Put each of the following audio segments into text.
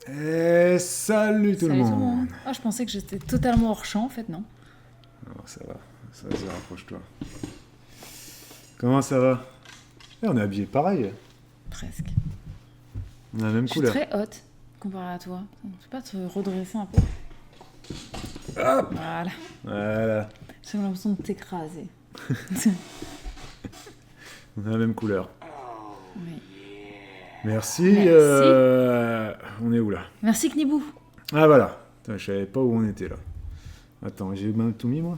Salut tout le Salut tout le monde. monde. Oh, je pensais que j'étais totalement hors champ, en fait, non. Non, ça va, vas-y, rapproche-toi. Comment ça va? On est habillés pareil, Presque. on a la même Je suis couleur. très haute comparé à toi. Tu peux pas te redresser un peu? Hop Voilà. Voilà, J'ai l'impression de t'écraser. on a la même couleur. Oui. Merci, Merci. on est où là? Merci Knibou. Ah voilà, putain, je savais pas où on était là. Attends, j'ai même tout mis moi?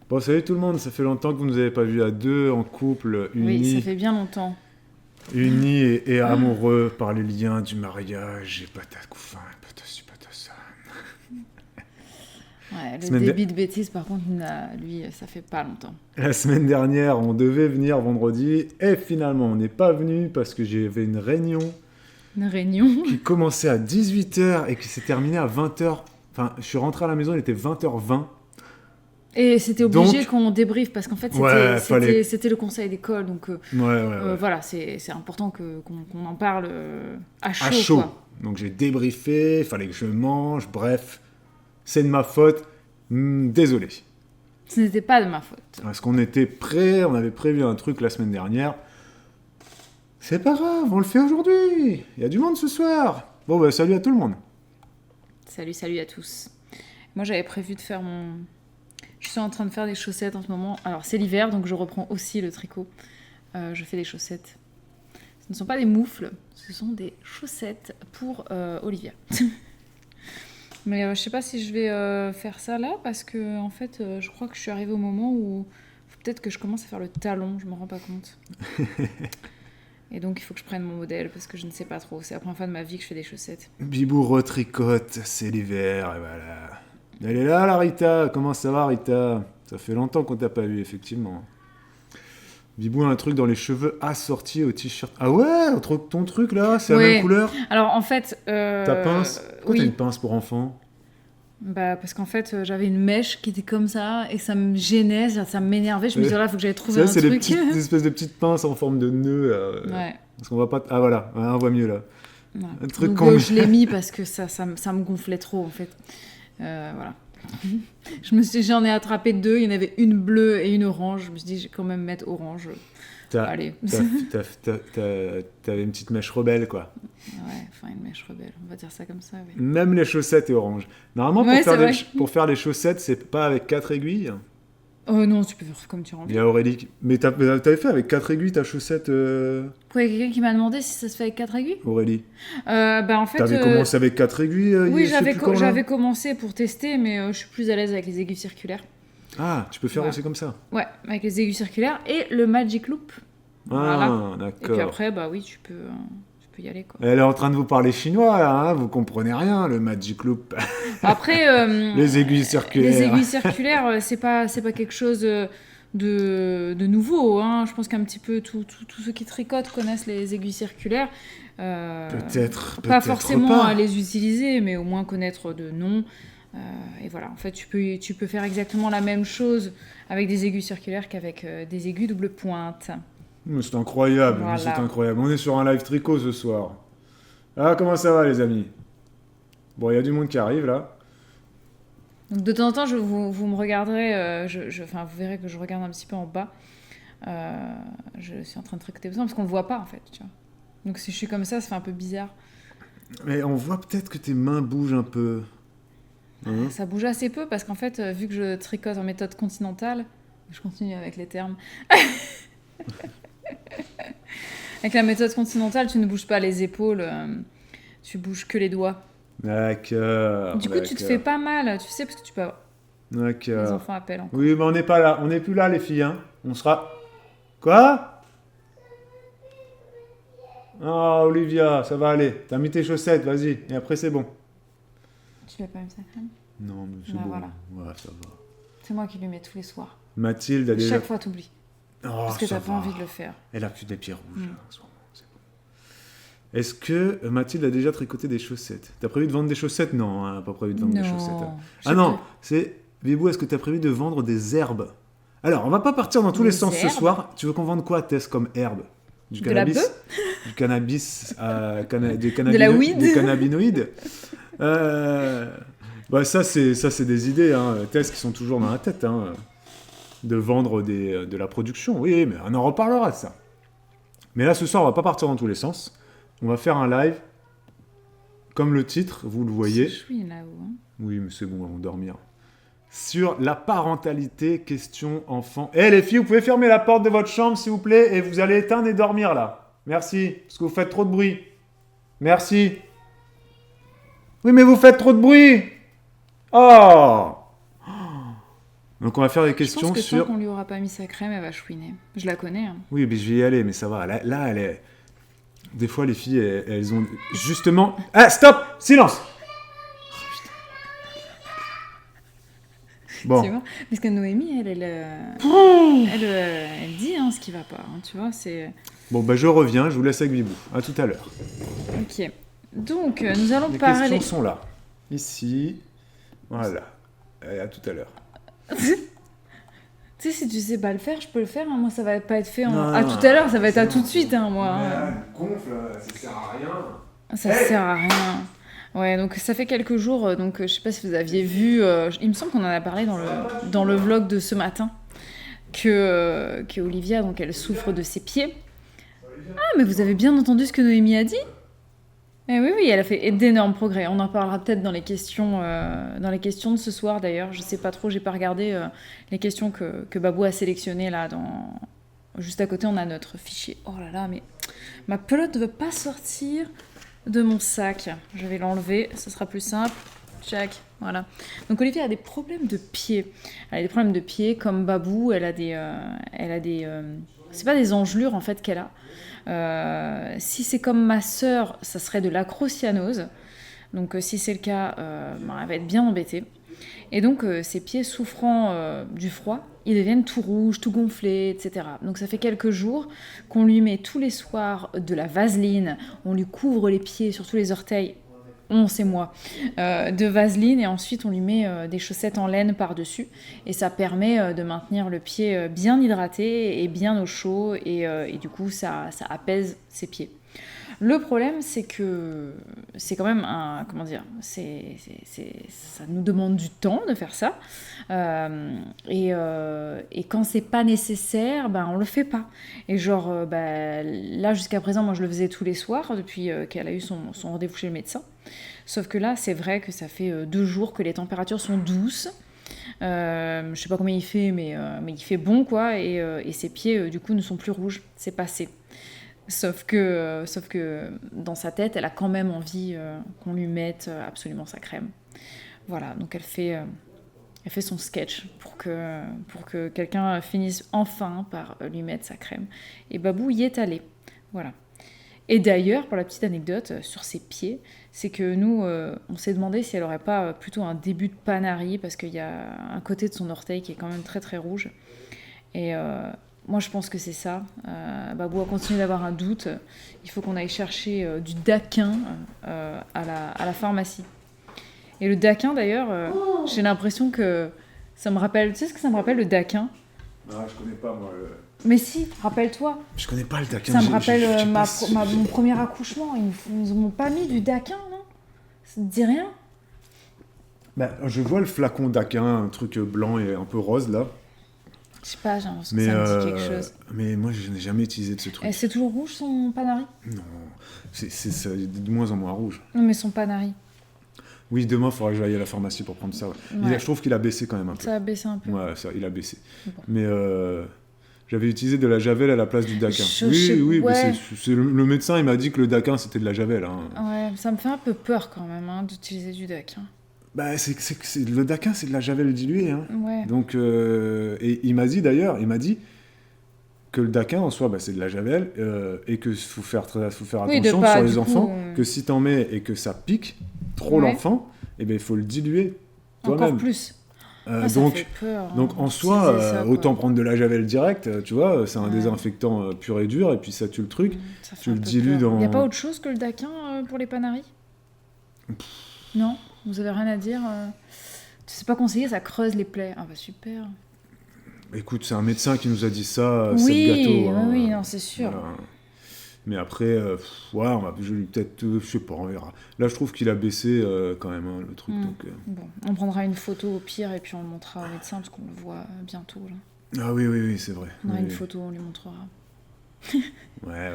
Bon, salut tout le monde, ça fait longtemps que vous nous avez pas vus à deux, en couple, Oui, ça unis, fait bien longtemps. unis et amoureux par les liens du mariage et patacouffin, patasu patassa. Ouais, le Semaine débit de bêtises, par contre, lui, ça fait pas longtemps. La semaine dernière, on devait venir vendredi et finalement on n'est pas venu parce que j'avais une réunion Une réunion. qui commençait à 18h et qui s'est terminée à 20h. Enfin, je suis rentré à la maison, il était 20h20. Et c'était obligé Donc- qu'on débriefe parce qu'en fait, Ouais, fallait- c'était le conseil d'école. Donc Ouais. voilà, c'est important qu'on en parle à chaud. À chaud. Quoi. Donc j'ai débriefé, il fallait que je mange, bref. C'est de ma faute. Désolé. Ce n'était pas de ma faute. Parce qu'on était prêts, on avait prévu un truc la semaine dernière. C'est pas grave, on le fait aujourd'hui. Il y a du monde ce soir. Bon, bah salut à tout le monde. Salut à tous. Moi, j'avais prévu de faire Je suis en train de faire des chaussettes en ce moment. Alors, c'est l'hiver, donc je reprends aussi le tricot. Je fais des chaussettes. Ce ne sont pas des moufles, ce sont des chaussettes pour Olivia. Mais je sais pas si je vais faire ça là, parce que en fait, je crois que je suis arrivée au moment où faut peut-être que je commence à faire le talon, je me rends pas compte. Et donc, il faut que je prenne mon modèle, parce que je ne sais pas trop. C'est la première fois de ma vie que je fais des chaussettes. Bibou retricote, c'est l'hiver, et voilà. Elle est là, la Rita. Comment ça va, Rita? Ça fait longtemps qu'on t'a pas vu, effectivement. Bibou a un truc dans les cheveux assortis au t-shirt. Ah ouais, ton truc là, c'est la Ouais. même couleur? Alors, en fait... Ta pince? Pourquoi oui. t'as une pince pour enfant? Bah, parce qu'en fait, j'avais une mèche qui était comme ça, et ça me gênait, ça m'énervait. Je me disais, là, il faut que j'aille trouver un C'est truc. des espèces de petites pinces en forme de nœud. Ouais. Parce qu'on voit pas. Ah voilà, ouais, on voit mieux là. Voilà. Un truc Donc, qu'on- je l'ai mis parce que ça me gonflait trop, en fait. Voilà. J'en ai attrapé deux. Il y en avait une bleue et une orange. Je me suis dit, je vais quand même mettre orange. Allez. T'avais une petite mèche rebelle, quoi. Ouais, enfin, une mèche rebelle. On va dire ça comme ça, oui. Même les chaussettes est orange. Normalement, Ouais, c'est vrai. pour faire les chaussettes, c'est pas avec 4 aiguilles. Oh non, tu peux faire comme tu as Il envie. y a Aurélie. Mais t'avais fait avec 4 aiguilles ta chaussette, Pourquoi il y a quelqu'un qui m'a demandé si ça se fait avec 4 aiguilles? Aurélie? Bah, en fait. T'avais commencé avec 4 aiguilles Oui, je sais plus quand, là j'avais commencé pour tester, mais je suis plus à l'aise avec les aiguilles circulaires. Ah, tu peux faire Ouais. aussi comme ça. Ouais, avec les aiguilles circulaires et le Magic Loop. Ah, Voilà. Et puis d'accord. après, bah oui, tu peux y aller, quoi. Elle est en train de vous parler chinois, là, hein, vous comprenez rien, le Magic Loop. Après, Les aiguilles circulaires. les aiguilles circulaires, c'est pas quelque chose de nouveau. Hein. Je pense qu'un petit peu tous ceux qui tricotent connaissent les aiguilles circulaires. Peut-être Pas forcément pas. à les utiliser, mais au moins connaître de nom. Et voilà, en fait, tu peux faire exactement la même chose avec des aiguilles circulaires qu'avec des aiguilles double pointe. C'est incroyable, Voilà. c'est incroyable. On est sur un live tricot ce soir. Ah, comment ça va, les amis? Bon, il y a du monde qui arrive, là. Donc de temps en temps, vous me regarderez, enfin, vous verrez que je regarde un petit peu en bas. Je suis en train de tricoter parce qu'on le voit pas, en fait. Tu vois. Donc si je suis comme ça fait un peu bizarre. Mais on voit peut-être que tes mains bougent un peu. Hein? Ça bouge assez peu parce qu'en fait, vu que je tricote en méthode continentale, je continue avec les termes. Avec la méthode continentale, tu ne bouges pas les épaules, tu bouges que les doigts. D'accord. Du coup, tu te fais pas mal, tu sais, parce que tu peux avoir... Les D'accord. enfants appellent encore. Oui, mais on n'est pas là. On n'est plus là, les filles. Hein. On sera. Quoi? Ah, Olivia, ça va aller. T'as mis tes chaussettes, vas-y. Et après, c'est bon. Tu l'as pas mis ça crème? Non, mais c'est Bah, bon. voilà. Ouais, ça va. C'est moi qui lui mets tous les soirs. Mathilde a déjà. Chaque fois, t'oublies. Oh, Parce que ça t'as pas va. envie de le faire. Elle a plus des pieds rouges, Mm. là, en ce moment, c'est bon. Est-ce que Mathilde a déjà tricoté des chaussettes? T'as prévu de vendre des chaussettes? Non, hein, pas prévu de vendre des chaussettes. Hein. j'ai Ah non, pas- c'est... Bibou, est-ce que t'as prévu de vendre des herbes? Alors, on va pas partir dans tous les Des sens ce herbes soir. Tu veux qu'on vende quoi, Tess, comme herbe? Du De la cannabis. bœuf. Du cannabis. De la weed. Des cannabinoïdes. Bah ça, c'est des idées, hein, thèses qui sont toujours dans la tête. Hein, de vendre de la production. Oui, mais on en reparlera de ça. Mais là, ce soir, on va pas partir dans tous les sens. On va faire un live. Comme le titre, vous le voyez. C'est chouine là-haut. Hein. Oui, mais c'est bon, on va dormir. Sur la parentalité, question enfant. Eh les filles, vous pouvez fermer la porte de votre chambre, s'il vous plaît, et vous allez éteindre et dormir là. Merci, parce que vous faites trop de bruit. Merci. Oui, mais vous faites trop de bruit. Oh. Donc on va faire des Je questions pense que sur... tant qu'on lui aura pas mis sa crème, elle va chouiner. Je la connais. Hein. Oui, mais je vais y aller, mais ça va. Là, elle est... Des fois, les filles, elles ont... Justement... Ah, stop. Silence. Bon. Tu vois, parce que Noémie, elle dit hein, ce qui va pas. Hein, tu vois, c'est... Bon, bah je reviens, je vous laisse avec Bibou. À tout à l'heure. Ok. Donc, nous allons Les parler... questions sont là. Ici. Voilà. Et à tout à l'heure. Tu sais, si tu sais pas le faire, je peux le faire. Hein. Moi, ça va pas être fait Non, à non, tout à l'heure, ça va être c'est à bon. tout de suite, hein, moi. Hein. Gonfle, ça sert à rien. Ça sert à rien. Ouais, donc ça fait quelques jours, donc je sais pas si vous aviez vu, il me semble qu'on en a parlé dans le vlog de ce matin, que Olivia, donc elle souffre de ses pieds. Ah, mais vous avez bien entendu ce que Noémie a dit ? Eh oui, elle a fait d'énormes progrès. On en parlera peut-être dans les questions de ce soir d'ailleurs. Je sais pas trop, j'ai pas regardé les questions que Babou a sélectionnées là. Juste à côté, on a notre fichier. Oh là là, mais ma pelote ne veut pas sortir de mon sac. Je vais l'enlever, ce sera plus simple. Check, voilà. Donc Olivia a des problèmes de pied. Elle a des problèmes de pied comme Babou. Elle a des c'est pas des engelures en fait qu'elle a. Si c'est comme ma sœur, ça serait de l'acrocyanose. Donc si c'est le cas, elle va être bien embêtée. Et donc ses pieds souffrant du froid, ils deviennent tout rouges, tout gonflés, etc. Donc ça fait quelques jours qu'on lui met tous les soirs de la vaseline, on lui couvre les pieds, surtout les orteils, c'est moi, de vaseline, et ensuite on lui met des chaussettes en laine par-dessus, et ça permet de maintenir le pied bien hydraté et bien au chaud, et du coup ça apaise ses pieds. Le problème, c'est que c'est quand même comment dire, ça nous demande du temps de faire ça, et quand c'est pas nécessaire, on le fait pas. Et genre, là jusqu'à présent, moi je le faisais tous les soirs depuis qu'elle a eu son rendez-vous chez le médecin. Sauf que là, c'est vrai que ça fait 2 jours que les températures sont douces. Je sais pas combien il fait, mais il fait bon, quoi, et ses pieds, du coup, ne sont plus rouges. C'est passé. Sauf que dans sa tête, elle a quand même envie qu'on lui mette absolument sa crème. Voilà, donc elle fait son sketch pour que quelqu'un finisse enfin par lui mettre sa crème. Et Babou y est allé. Voilà. Et d'ailleurs, pour la petite anecdote, sur ses pieds, c'est que nous, on s'est demandé si elle aurait pas plutôt un début de panarie, parce qu'il y a un côté de son orteil qui est quand même très très rouge. Et moi, je pense que c'est ça. Babou a continué d'avoir un doute. Il faut qu'on aille chercher du daquin à la pharmacie. Et le daquin, d'ailleurs, j'ai l'impression que ça me rappelle... Tu sais ce que ça me rappelle, le daquin ? Non, je connais pas, moi. Mais si, rappelle-toi. Je connais pas le daquin. Ça me rappelle mon premier accouchement. Ils nous ont pas mis du daquin, non ? Ça te dit rien ? Je vois le flacon daquin, un truc blanc et un peu rose, là. Je sais pas, j'ai l'impression que ça me dit quelque chose. Mais moi, je n'ai jamais utilisé de ce truc. Et c'est toujours rouge, son panari ? Non, c'est de moins en moins rouge. Non, mais son panari. Oui, demain, il faudra que j'aille à la pharmacie pour prendre ça. Ouais. Ouais. Je trouve qu'il a baissé quand même un peu. Ça a baissé un peu. Ouais, il a baissé. Bon. Mais j'avais utilisé de la javel à la place du daquin. Oui, ouais. mais le médecin, il m'a dit que le daquin, c'était de la javel. Hein. Ouais, ça me fait un peu peur quand même d'utiliser du daquin. Le daquin, c'est de la javel diluée. Hein. Ouais. Donc, et il m'a dit que le daquin en soi, c'est de la javel, et que faut faire attention sur les enfants, que si t'en mets et que ça pique trop l'enfant, il faut le diluer toi-même. Encore plus. Ça fait peur, donc en soi, autant prendre de la javel direct, tu vois, c'est un désinfectant pur et dur, et puis ça tue le truc, tu le dilues dans... Il n'y a pas autre chose que le daquin pour les panaris ? Non ? Vous avez rien à dire C'est pas conseillé, ça creuse les plaies. Ah bah super. Écoute, c'est un médecin qui nous a dit ça, c'est le gâteau. Oui, non, c'est sûr. Voilà. Mais après, ouais, je vais peut-être, je sais pas, on verra. Là, je trouve qu'il a baissé quand même, hein, le truc. Donc, Bon, on prendra une photo au pire et puis on le montrera au médecin parce qu'on le voit bientôt. Là. Ah oui, c'est vrai. On aura Oui, une oui. photo, on lui montrera. Ouais.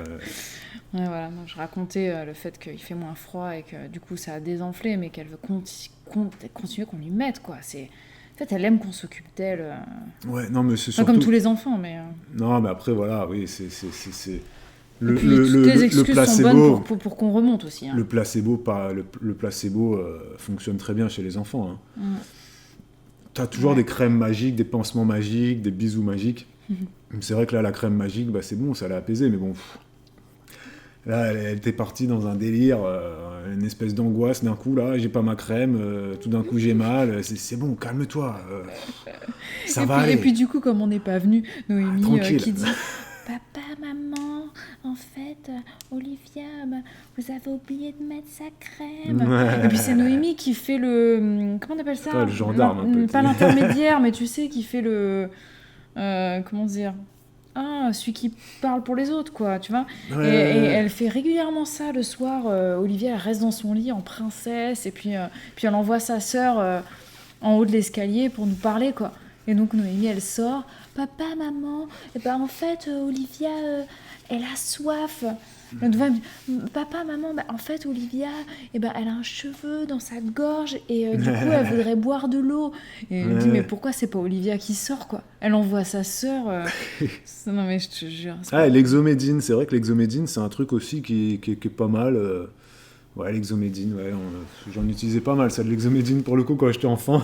Ouais, voilà, donc je racontais le fait qu'il fait moins froid et que du coup ça a désenflé, mais qu'elle veut continuer qu'on lui mette, quoi. En fait, elle aime qu'on s'occupe d'elle. Ouais, non, mais c'est Enfin, surtout... comme tous les enfants, mais... Non, mais après, voilà, oui, c'est... Et puis, toutes les excuses sont bonnes pour qu'on remonte aussi. Hein. Le placebo, fonctionne très bien chez les enfants. Hein. T'as toujours des crèmes magiques, des pansements magiques, des bisous magiques. C'est vrai que là, la crème magique, bah, c'est bon, ça l'a apaisé, mais bon... Là, elle était partie dans un délire, une espèce d'angoisse d'un coup, là, j'ai pas ma crème, tout d'un coup j'ai mal, c'est bon, calme-toi, ça va aller. Et puis du coup, comme on n'est pas venu, Noémie qui dit « Papa, maman, en fait, Olivia, vous avez oublié de mettre sa crème. » Et puis c'est Noémie qui fait le... Comment on appelle ça ? Pas le gendarme, un peu. Pas l'intermédiaire, mais tu sais, qui fait le... comment dire ? Celui qui parle pour les autres, quoi, tu vois. Et elle fait régulièrement ça le soir. Olivia, elle reste dans son lit en princesse, et puis elle envoie sa sœur en haut de l'escalier pour nous parler, quoi. Et donc Noémie, elle sort. Papa, maman, et ben en fait, Olivia, elle a soif. Papa, maman, en fait, Olivia, elle a un cheveu dans sa gorge et du coup, elle voudrait boire de l'eau. Et elle me dit, mais pourquoi c'est pas Olivia qui sort, quoi ? Elle envoie sa sœur. Non, mais je te jure. Et l'exomédine, c'est vrai que l'exomédine, c'est un truc aussi qui est pas mal. Ouais, l'exomédine, ouais, j'en utilisais pas mal, ça, de l'exomédine, pour le coup, quand j'étais enfant.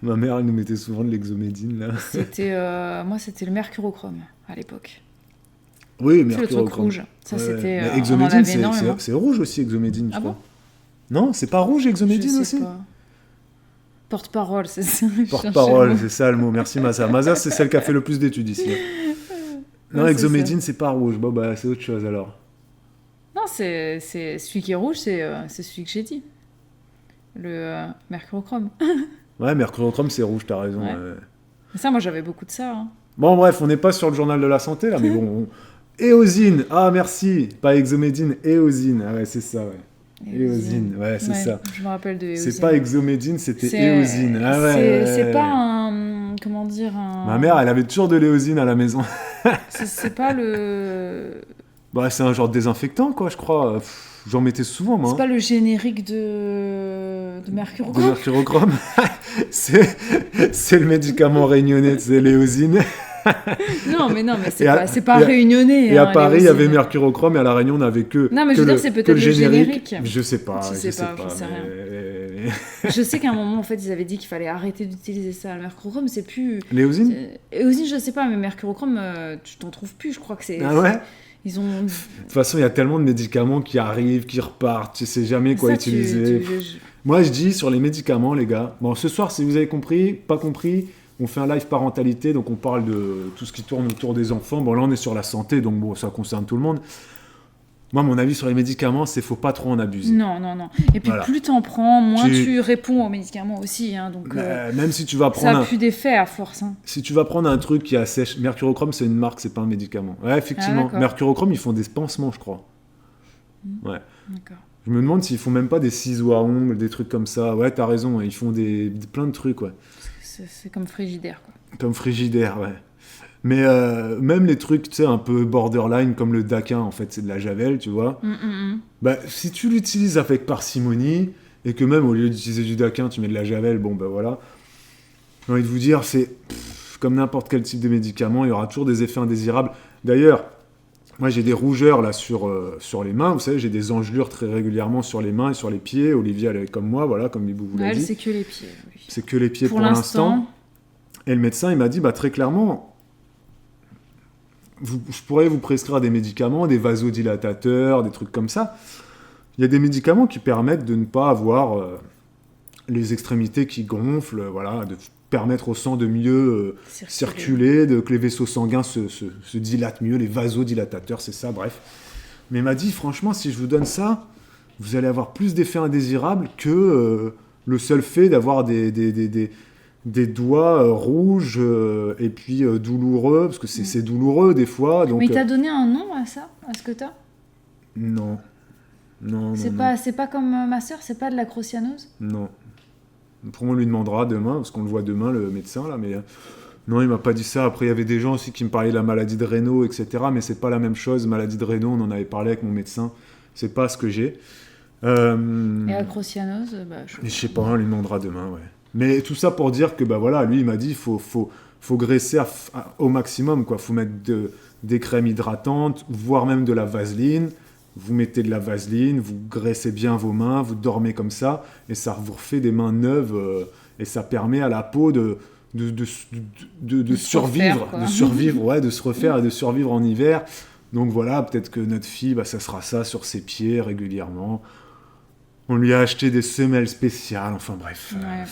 Ma mère, elle nous mettait souvent de l'exomédine, là. Moi, c'était le mercurochrome, à l'époque. Oui, c'est le truc rouge. Ça, ouais. C'était. Mais exomédine, c'est rouge aussi, exomédine, je crois. Bon non, c'est pas rouge, exomédine je sais aussi pas. Porte-parole, c'est ça. Porte-parole, c'est ça le mot. Merci, Massa. Massa, c'est celle qui a fait le plus d'études ici. Non, exomédine, c'est pas rouge. Bon, bah, c'est autre chose, alors. Non, c'est celui qui est rouge, c'est celui que j'ai dit. Le mercurochrome. Ouais, mercurochrome, c'est rouge, t'as raison. Ouais. Ça, moi, j'avais beaucoup de ça. Hein. Bon, bref, on n'est pas sur le journal de la santé, là, mais bon... Éosine, merci, pas exomédine, éosine, ouais, c'est ça, ouais. Éosine, ouais, c'est ça. Je me rappelle de éosine. C'est pas exomédine, c'était éosine. C'est pas un... Comment dire Ma mère, elle avait toujours de l'éosine à la maison. c'est pas le... Bah, c'est un genre de désinfectant, quoi, je crois. J'en mettais souvent, moi. C'est pas le générique de mercurochrome. De mercurochrome. c'est le médicament réunionnais, c'est l'éosine. non, mais c'est pas réunionnais. Et à Paris, il y avait mercurochrome, et à La Réunion, on n'avait que. Non, mais je veux dire, c'est peut-être le générique. Je sais pas. Je sais rien. Je sais qu'à un moment, en fait, ils avaient dit qu'il fallait arrêter d'utiliser ça. Le mercurochrome, c'est plus. L'éosine ? Éosine, je sais pas, mais mercurochrome, tu t'en trouves plus. Je crois que c'est. Ah ouais ? Ils ont... De toute façon, il y a tellement de médicaments qui arrivent, qui repartent, tu sais jamais quoi utiliser. Moi, je dis sur les médicaments, les gars. Bon, ce soir, si vous avez compris, pas compris, on fait un live parentalité, donc on parle de tout ce qui tourne autour des enfants. Bon, là, on est sur la santé, donc bon, ça concerne tout le monde. Moi, mon avis sur les médicaments, c'est faut pas trop en abuser. Non. Et puis, plus t'en prends, moins tu réponds aux médicaments aussi. Hein, donc, même si tu vas prendre. Ça a plus d'effet à force. Hein. Si tu vas prendre un truc qui assèche. Mercurochrome, c'est une marque, c'est pas un médicament. Ouais, effectivement. Mercurochrome, ils font des pansements, je crois. Ouais. D'accord. Je me demande s'ils font même pas des ciseaux à ongles, des trucs comme ça. Ouais, t'as raison, ils font plein de trucs, ouais. C'est comme Frigidaire, quoi. Comme Frigidaire, ouais. Mais même les trucs, tu sais, un peu borderline, comme le Daquin, en fait, c'est de la javel, tu vois. Bah, si tu l'utilises avec parcimonie, et que même, au lieu d'utiliser du Daquin, tu mets de la javel, bon, bah voilà. J'ai envie de vous dire, c'est comme n'importe quel type de médicament, il y aura toujours des effets indésirables. D'ailleurs, moi, j'ai des rougeurs, là, sur les mains. Vous savez, j'ai des engelures très régulièrement sur les mains et sur les pieds. Olivia, elle est comme moi, voilà, comme Bibou vous l'a dit. C'est que les pieds, oui. C'est que les pieds pour l'instant. Et le médecin, il m'a dit, bah, très clairement... je pourrais vous prescrire des médicaments, des vasodilatateurs, des trucs comme ça. Il y a des médicaments qui permettent de ne pas avoir les extrémités qui gonflent, voilà, de permettre au sang de mieux circuler, que les vaisseaux sanguins se dilatent mieux, les vasodilatateurs, c'est ça, bref. Mais il m'a dit, franchement, si je vous donne ça, vous allez avoir plus d'effets indésirables que le seul fait d'avoir des des doigts rouges et puis douloureux, parce que c'est douloureux des fois. Donc, Mais il t'a donné un nom à ça, à ce que t'as? Non. Non, C'est non, pas, c'est pas comme ma sœur, c'est pas de la crocyanose? non. Pour moi, on lui demandera demain, parce qu'on le voit demain, le médecin, là, mais non, il m'a pas dit ça. Après, il y avait des gens aussi qui me parlaient de la maladie de Raynaud, etc., mais c'est pas la même chose. Maladie de Raynaud, on en avait parlé avec mon médecin, c'est pas ce que j'ai. Et la crocyanose, Je sais pas, on lui demandera demain, ouais. Mais tout ça pour dire que, bah voilà, lui, il m'a dit, faut graisser au maximum, quoi. Faut mettre des crèmes hydratantes, voire même de la vaseline. Vous mettez de la vaseline, vous graissez bien vos mains, vous dormez comme ça, et ça vous refait des mains neuves, et ça permet à la peau de survivre, refaire, de survivre, ouais, de se refaire et de survivre en hiver. Donc voilà, peut-être que notre fille, bah, ça sera ça sur ses pieds régulièrement. On lui a acheté des semelles spéciales, enfin bref. Ouais.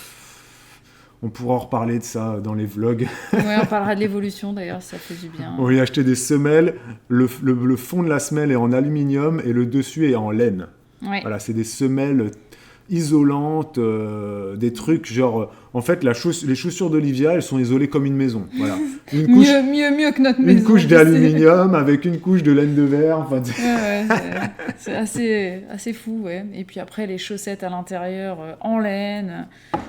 On pourra en reparler de ça dans les vlogs. Ouais, on parlera de l'évolution d'ailleurs, ça fait du bien. On lui a acheté des semelles, le fond de la semelle est en aluminium et le dessus est en laine. Ouais. Voilà, c'est des semelles isolantes, des trucs genre... En fait, les chaussures d'Olivia, elles sont isolées comme une maison. Voilà. Une couche, mieux que notre maison. une couche je sais. d'aluminium avec une couche de laine de verre. Enfin, Ouais, c'est assez fou, ouais. Et puis après, les chaussettes à l'intérieur en laine.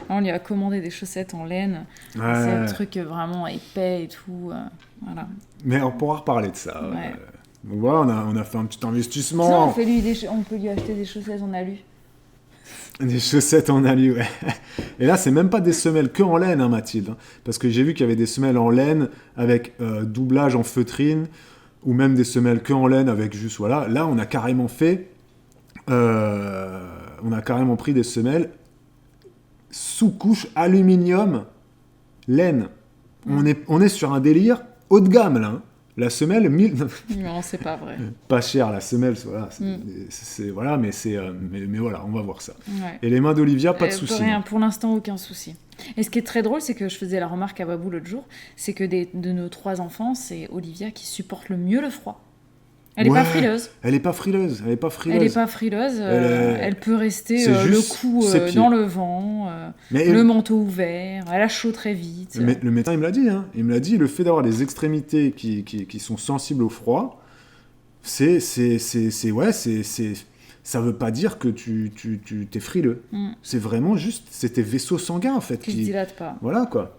On lui a commandé des chaussettes en laine. ouais. C'est un truc vraiment épais et tout. Voilà. Mais on pourra reparler de ça. Ouais. Donc voilà, on a fait un petit investissement. Sinon, on peut lui acheter des chaussettes en alu. Des chaussettes en alu, ouais. Et là, c'est même pas des semelles que en laine, hein, Mathilde. Parce que j'ai vu qu'il y avait des semelles en laine avec doublage en feutrine, ou même des semelles que en laine avec juste, voilà. Là, on a carrément fait... on a carrément pris des semelles sous-couche aluminium laine. On est sur un délire haut de gamme, là. Hein. La semelle, Non, c'est pas vrai. pas cher, la semelle, voilà, voilà, mais voilà, on va voir ça. Ouais. Et les mains d'Olivia, pas de souci. Rien, pour l'instant, aucun souci. Et ce qui est très drôle, c'est que je faisais la remarque à Babou l'autre jour, c'est que de nos 3 enfants, c'est Olivia qui supporte le mieux le froid. Elle est Ouais, pas frileuse. Elle est pas frileuse. Elle est pas frileuse. Elle est pas frileuse. Elle peut rester C'est le juste cou ses pieds. dans le vent, Mais le manteau ouvert. Elle a chaud très vite. Le médecin, il me l'a dit. Hein. Il me l'a dit, le fait d'avoir des extrémités qui sont sensibles au froid, ça veut pas dire que tu t'es frileux. C'est vraiment juste, c'est tes vaisseaux sanguins, en fait. Qui se dilatent pas. Voilà, quoi.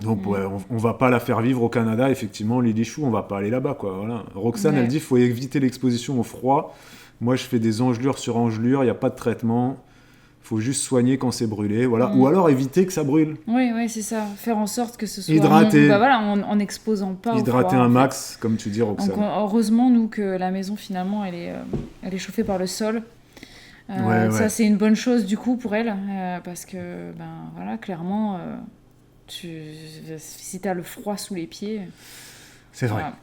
Donc, ouais, on va pas la faire vivre au Canada, effectivement, Lily Chou, on va pas aller là-bas, quoi. Voilà. Roxane, Ouais. elle dit, faut éviter l'exposition au froid. Moi, je fais des engelures sur engelures, il n'y a pas de traitement. Faut juste soigner quand c'est brûlé, voilà. Ou alors éviter que ça brûle. Oui, c'est ça. Faire en sorte que ce soit Hydrater. en exposant pas Hydrater au froid, un en fait. max, comme tu dis, Roxane. Donc, heureusement, nous, que la maison, finalement, elle est chauffée par le sol. Ouais. Ça, c'est une bonne chose, du coup, pour elle. Parce que, voilà, clairement, si t'as le froid sous les pieds... C'est vrai. Voilà.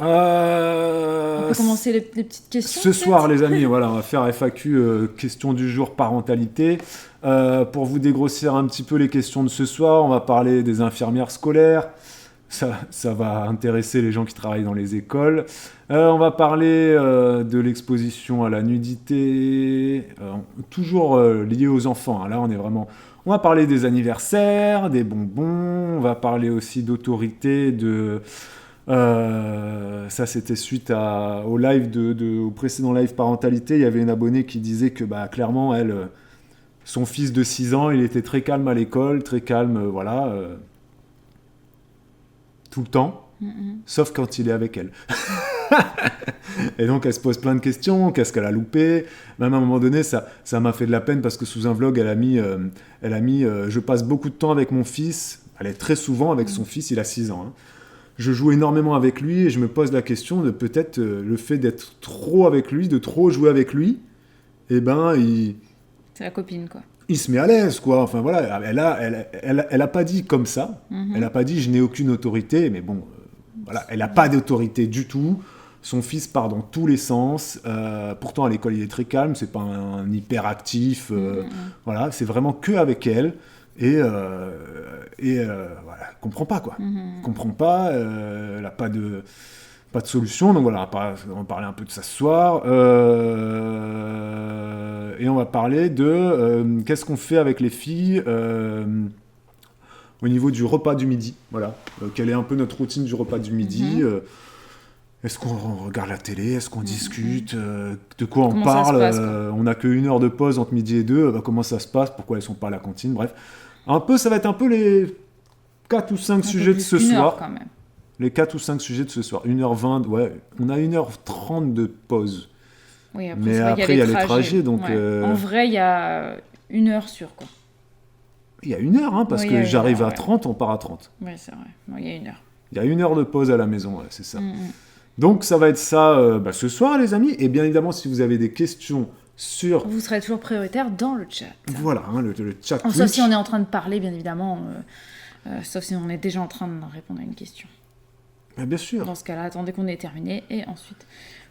On peut commencer les petites questions. Ce soir, les amis, voilà, on va faire FAQ, question du jour, parentalité. Pour vous dégrossir un petit peu les questions de ce soir, on va parler des infirmières scolaires. Ça va intéresser les gens qui travaillent dans les écoles. On va parler de l'exposition à la nudité, toujours lié aux enfants. Hein. Là, on va parler des anniversaires, des bonbons. On va parler aussi d'autorité, ça, c'était suite au live au précédent live parentalité. Il y avait une abonnée qui disait que, clairement, son fils de 6 ans, il était très calme à l'école, très calme, voilà, tout le temps, sauf quand il est avec elle. Et donc, elle se pose plein de questions. Qu'est-ce qu'elle a loupé? Même à un moment donné, ça m'a fait de la peine parce que sous un vlog, elle a mis je passe beaucoup de temps avec mon fils. Elle est très souvent avec son fils, il a 6 ans. Hein. Je joue énormément avec lui et je me pose la question de peut-être le fait d'être trop avec lui, de trop jouer avec lui, c'est la copine, quoi. Il se met à l'aise, quoi. Enfin voilà, elle a pas dit comme ça. Elle a pas dit je n'ai aucune autorité, mais bon, voilà, elle a pas d'autorité du tout. Son fils part dans tous les sens. Pourtant à l'école il est très calme, c'est pas un hyperactif. Voilà, c'est vraiment que avec elle. Et voilà, elle comprend pas, quoi. Elle comprend pas, elle a pas de solution. Donc voilà, on va parler un peu de ça ce soir. Et on va parler de qu'est-ce qu'on fait avec les filles au niveau du repas du midi. Voilà. Quelle est un peu notre routine du repas du midi. Est-ce qu'on regarde la télé? Est-ce qu'on discute? De quoi on Comment parle? ça se passe, quoi. On n'a que 1 heure de pause entre midi et 2. Comment ça se passe? Pourquoi elles sont pas à la cantine? Bref. Ça va être un peu les 4 ou 5 Un peu sujets de plus ce d'une heure, soir. quand même. Les 4 ou 5 sujets de ce soir. 1h20, ouais. On a 1h30 de pause. Oui, après, Mais c'est vrai qu'il après, il y a les trajets. trajets, donc... Ouais. En vrai, il y a 1 heure sûre, quoi. Il y a 1 heure, hein, parce Oui, il y a que une j'arrive heure, à ouais. 30, on part à 30. Oui, c'est vrai. Non, il y a 1 heure. Il y a 1 heure de pause à la maison, ouais, c'est ça. Mm. Donc ça va être ça ce soir, les amis. Et bien évidemment, si vous avez des questions sur... Vous serez toujours prioritaire dans le chat. Voilà, hein, le chat Sauf Twitch. si on est en train de parler, bien évidemment. Sauf si on est déjà en train de répondre à une question. Bah, bien sûr. Dans ce cas-là, attendez qu'on ait terminé et ensuite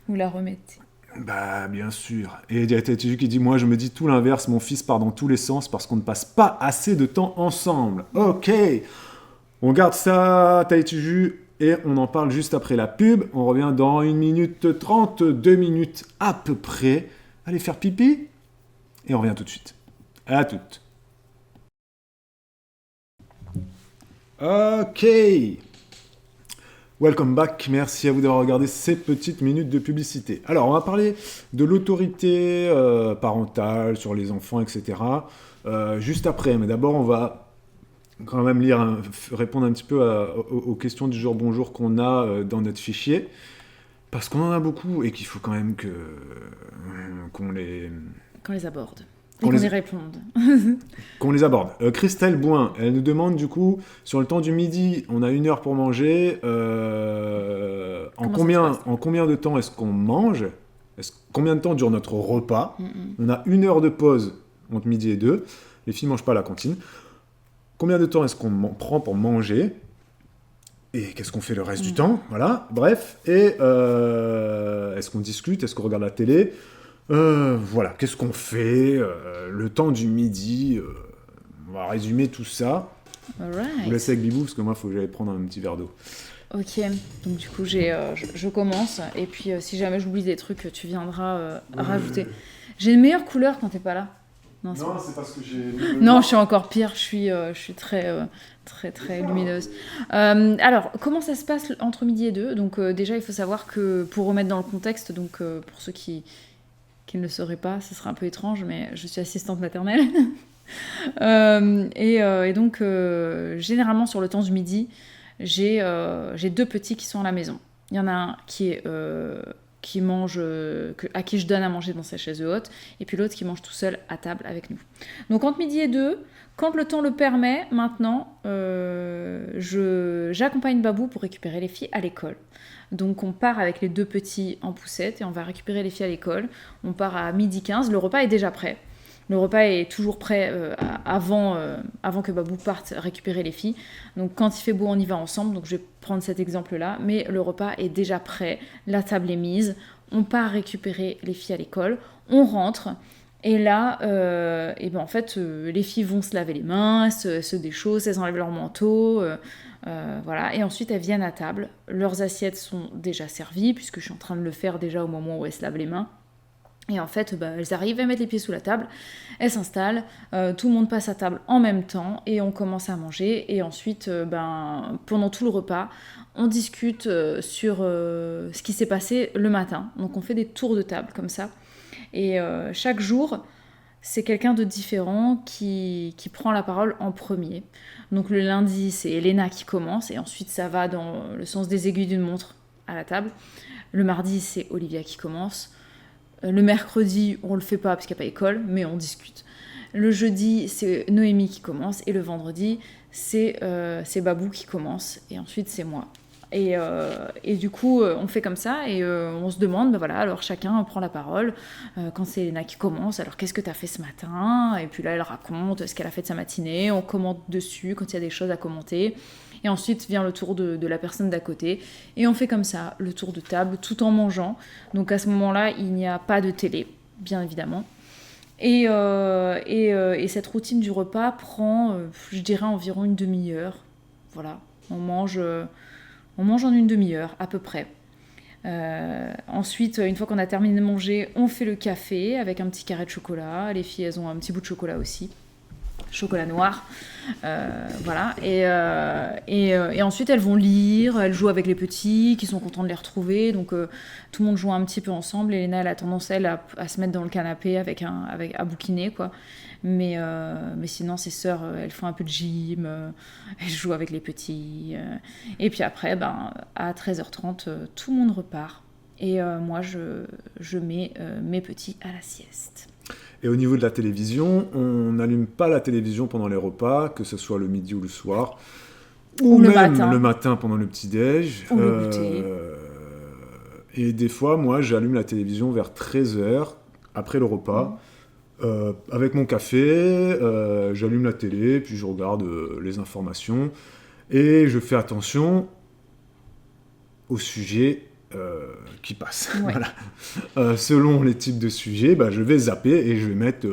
vous la remettez. Bah bien sûr. Et il y a Taïtiju qui dit, moi je me dis tout l'inverse, mon fils part dans tous les sens parce qu'on ne passe pas assez de temps ensemble. Ok. On garde ça, Taïtiju, et on en parle juste après la pub. On revient dans 1 minute 30, 2 minutes à peu près. Allez faire pipi. Et on revient tout de suite. À toutes. Ok. Welcome back, merci à vous d'avoir regardé ces petites minutes de publicité. Alors, on va parler de l'autorité parentale sur les enfants, etc. Juste après, mais d'abord, on va quand même répondre un petit peu aux questions du jour bonjour qu'on a dans notre fichier, parce qu'on en a beaucoup et qu'il faut quand même qu'on les aborde. Qu'on Et qu'on les- y réponde. qu'on les aborde. Christelle Bouin, elle nous demande du coup, sur le temps du midi, on a 1 heure pour manger. Comment ça se passe En combien de temps est-ce qu'on mange? Combien de temps dure notre repas? Mm. On a 1 heure de pause entre midi et 2. Les filles ne mangent pas à la cantine. Combien de temps est-ce qu'on prend pour manger? Et qu'est-ce qu'on fait le reste du temps? Voilà, bref. Et est-ce qu'on discute? Est-ce qu'on regarde la télé? Voilà, qu'est-ce qu'on fait? Le temps du midi, on va résumer tout ça. Je vous Alright. laisse avec Bibou, parce que moi, il faut que j'aille prendre un petit verre d'eau. Ok, donc du coup, je commence. Et puis, si jamais j'oublie des trucs, tu viendras rajouter. J'ai une meilleure couleur quand t'es pas là. Non, c'est pas- c'est parce que j'ai... Non, je suis encore pire. Je suis très, très, très lumineuse. Alors, comment ça se passe entre midi et 2? Donc, déjà, il faut savoir que, pour remettre dans le contexte, donc pour ceux qui ne le sauraient pas, ce serait un peu étrange, mais je suis assistante maternelle. Et donc, généralement, sur le temps du midi, j'ai 2 petits qui sont à la maison. Il y en a un qui mange, à qui je donne à manger dans sa chaise haute, et puis l'autre qui mange tout seul à table avec nous. Donc entre midi et 2, quand le temps le permet, maintenant, j'accompagne Babou pour récupérer les filles à l'école. Donc on part avec les 2 petits en poussette et on va récupérer les filles à l'école. On part à 12h15, le repas est déjà prêt. Le repas est toujours prêt avant que Babou parte récupérer les filles. Donc quand il fait beau, on y va ensemble. Donc je vais prendre cet exemple-là. Mais le repas est déjà prêt, la table est mise. On part récupérer les filles à l'école. On rentre. Et là, en fait, les filles vont se laver les mains, se déchaussent, elles enlèvent leur manteau. Voilà. Et ensuite, elles viennent à table. Leurs assiettes sont déjà servies, puisque je suis en train de le faire déjà au moment où elles se lavent les mains. Et en fait, elles arrivent, elles mettent les pieds sous la table, elles s'installent, tout le monde passe à table en même temps et on commence à manger. Et ensuite, pendant tout le repas, on discute sur ce qui s'est passé le matin. Donc on fait des tours de table comme ça. Et chaque jour, c'est quelqu'un de différent qui prend la parole en premier. Donc le lundi, c'est Elena qui commence et ensuite ça va dans le sens des aiguilles d'une montre à la table. Le mardi, c'est Olivia qui commence. Le mercredi, on le fait pas parce qu'il n'y a pas école, mais on discute. Le jeudi, c'est Noémie qui commence. Et le vendredi, c'est Babou qui commence. Et ensuite, c'est moi. Et du coup, on fait comme ça et on se demande, voilà, alors chacun prend la parole. Quand c'est Elena qui commence, alors qu'est-ce que tu as fait ce matin? Et puis là, elle raconte ce qu'elle a fait de sa matinée. On commente dessus quand il y a des choses à commenter. Et ensuite vient le tour de la personne d'à côté. Et on fait comme ça, le tour de table, tout en mangeant. Donc à ce moment-là, il n'y a pas de télé, bien évidemment. Et cette routine du repas prend, je dirais, environ une demi-heure. Voilà, on mange en une demi-heure, à peu près. Ensuite, une fois qu'on a terminé de manger, on fait le café avec un petit carré de chocolat. Les filles, elles ont un petit bout de chocolat aussi. Chocolat noir. Voilà. Et ensuite, elles vont lire, elles jouent avec les petits qui sont contents de les retrouver. Donc, tout le monde joue un petit peu ensemble. Elena, elle a tendance, elle, à se mettre dans le canapé à bouquiner, quoi. Mais sinon, ses sœurs, elles font un peu de gym, elles jouent avec les petits. Et puis après, à 13h30, tout le monde repart. Et moi, je mets mes petits à la sieste. Et au niveau de la télévision, on n'allume pas la télévision pendant les repas, que ce soit le midi ou le soir, ou le même matin. le matin pendant le petit-déj. Ou le goûter. Et des fois, moi, j'allume la télévision vers 13h, après le repas, avec mon café, j'allume la télé, puis je regarde les informations, et je fais attention au sujet qui passe. Ouais. Voilà. Selon les types de sujets, je vais zapper et je vais mettre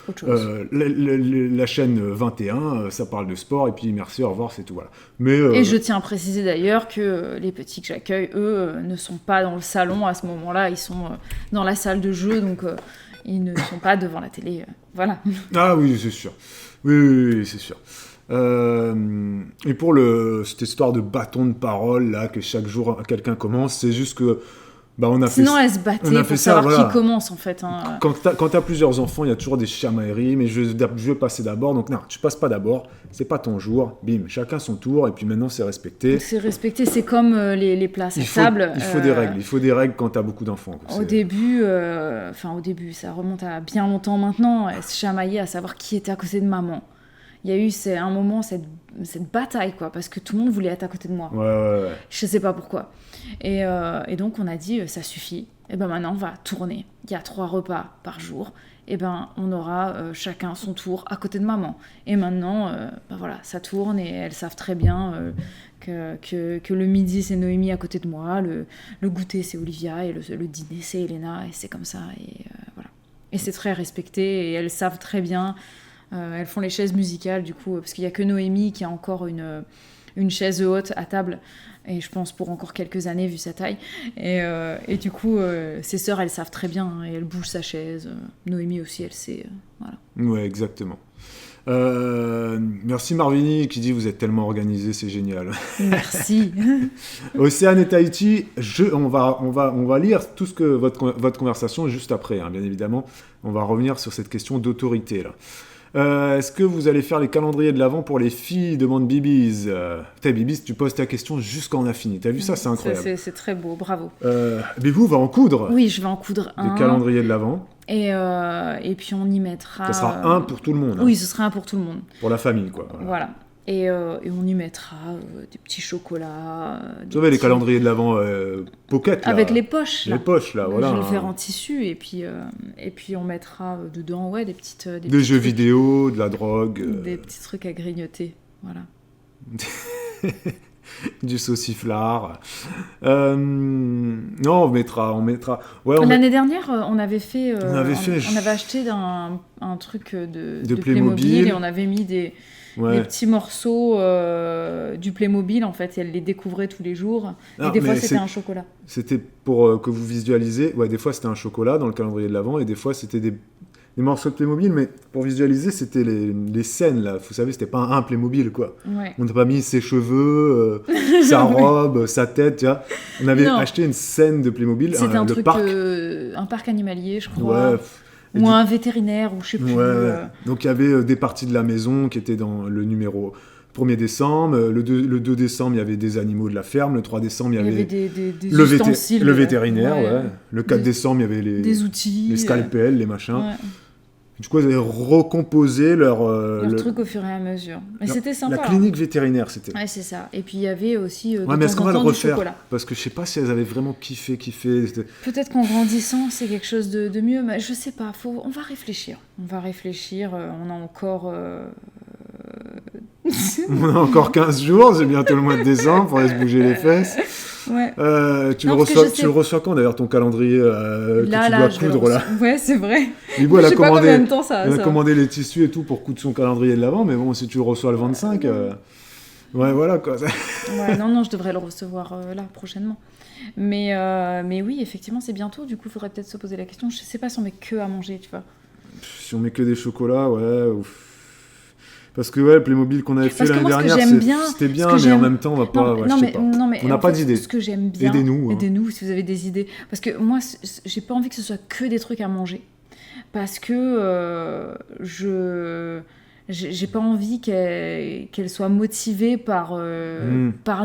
Autre chose. la chaîne 21, ça parle de sport, et puis merci, au revoir, c'est tout. Voilà. Mais, Et je tiens à préciser d'ailleurs que les petits que j'accueille, eux, ne sont pas dans le salon à ce moment-là, ils sont dans la salle de jeu, donc ils ne sont pas devant la télé. Voilà. Ah oui, c'est sûr. Oui, c'est sûr. Et pour cette histoire de bâton de parole là que chaque jour quelqu'un commence, c'est juste que on a Sinon, fait elles se battaient on a pour fait ça, savoir voilà. qui commence en fait. Hein. Quand t'as plusieurs enfants, il y a toujours des chamailleries, mais je veux passer d'abord, donc non, tu passes pas d'abord, c'est pas ton jour, bim, chacun son tour, et puis maintenant c'est respecté. C'est respecté, c'est comme les places à table. Il faut des règles quand t'as beaucoup d'enfants. Au début, ça remonte à bien longtemps maintenant, elles se chamaillaient à savoir qui était à côté de maman. Il y a eu un moment cette bataille, quoi, parce que tout le monde voulait être à côté de moi. Ouais. Je sais pas pourquoi. Et donc on a dit, ça suffit. Et maintenant on va tourner. Il y a 3 repas par jour. Et on aura chacun son tour à côté de maman. Et maintenant, voilà, ça tourne et elles savent très bien que le midi c'est Noémie à côté de moi, le goûter c'est Olivia et le dîner c'est Elena, et c'est comme ça. Et voilà. Et c'est très respecté et elles savent très bien. Elles font les chaises musicales, du coup, parce qu'il n'y a que Noémie qui a encore une chaise haute à table, et je pense pour encore quelques années, vu sa taille. Et du coup, ses sœurs, elles savent très bien, et elles bougent sa chaise. Noémie aussi, elle sait. Voilà. Ouais, exactement. Merci Marvini qui dit vous êtes tellement organisé, c'est génial. Merci. Océane et Tahiti, on va lire tout ce que votre conversation juste après, hein, bien évidemment. On va revenir sur cette question d'autorité là. Est-ce que vous allez faire les calendriers de l'Avent pour les filles, demande Bibiz. Bibiz, tu poses ta question jusqu'à on a fini. T'as vu ça, c'est incroyable. C'est très beau, bravo. Bibou va en coudre. Oui, je vais en coudre un. Des calendriers de l'Avent. Et puis on y mettra... Ça sera un pour tout le monde. Hein. Oui, ce sera un pour tout le monde. Pour la famille, quoi. Voilà. Et on y mettra des petits chocolats. Vous savez, les calendriers de l'Avent pocket, là. Avec les poches, là. Les poches, là, voilà. Je vais le faire en tissu, et puis on mettra dedans, des petites... des jeux vidéo, de la drogue. Des petits trucs à grignoter, voilà. Du sauciflard. Non, on mettra. Ouais, L'année dernière, on avait acheté un truc de Playmobil, et on avait mis des petits morceaux du Playmobil, en fait, et elle les découvrait tous les jours. Non, et des fois, c'était un chocolat. C'était pour que vous visualisez. Ouais, des fois, c'était un chocolat dans le calendrier de l'Avent, et des fois, c'était des morceaux de Playmobil, mais pour visualiser, c'était les scènes, là. Vous savez, c'était pas un Playmobil, quoi. Ouais. On n'a pas mis ses cheveux, sa robe, sa tête, tu vois. On avait acheté une scène de Playmobil, c'était un truc, parc. Un parc animalier, je crois. Ouais. Ou un vétérinaire, ou je sais plus. Ouais. Donc, il y avait des parties de la maison qui étaient dans le numéro 1er décembre. Le 2 décembre, il y avait des animaux de la ferme. Le 3 décembre, il y avait des ustensiles. Le vétérinaire, ouais. Le 4 décembre, il y avait des outils. Les scalpels, les machins. Ouais. Du coup, ils avaient recomposé leur truc au fur et à mesure. Mais c'était sympa. La clinique vétérinaire, c'était. Ouais, c'est ça. Et puis il y avait aussi mais est-ce qu'on va le refaire chocolat. Parce que je sais pas si elles avaient vraiment kiffé. Peut-être qu'en grandissant, c'est quelque chose de mieux, mais je sais pas. On va réfléchir. On a encore... On a encore 15 jours, c'est bientôt le mois de décembre, faudrait se bouger les fesses. Ouais. Tu le reçois quand d'ailleurs ton calendrier que tu dois coudre là? Ouais, c'est vrai. Bibou, elle a pas combien de temps ça. Elle a commandé les tissus et tout pour coudre son calendrier de l'Avent, mais bon, si tu le reçois le 25, Ouais, voilà quoi. Ouais, non, je devrais le recevoir là, prochainement. Mais oui, effectivement, c'est bientôt. Du coup, il faudrait peut-être se poser la question. Je sais pas si on met que à manger, tu vois. Si on met que des chocolats, ouais. Parce que ouais, le Playmobil qu'on avait fait Parce que l'année moi, ce que dernière, j'aime bien, c'était ce bien, que mais en j'aime- même temps, on va pas. Ouais, je sais pas. non, mais On n'a en pas fait, d'idée. ce que j'aime bien. Aidez-nous, hein. Aidez-nous si vous avez des idées. Parce que moi, j'ai pas envie que ce soit que des trucs à manger. Parce que j'ai pas envie qu'elle soit motivée par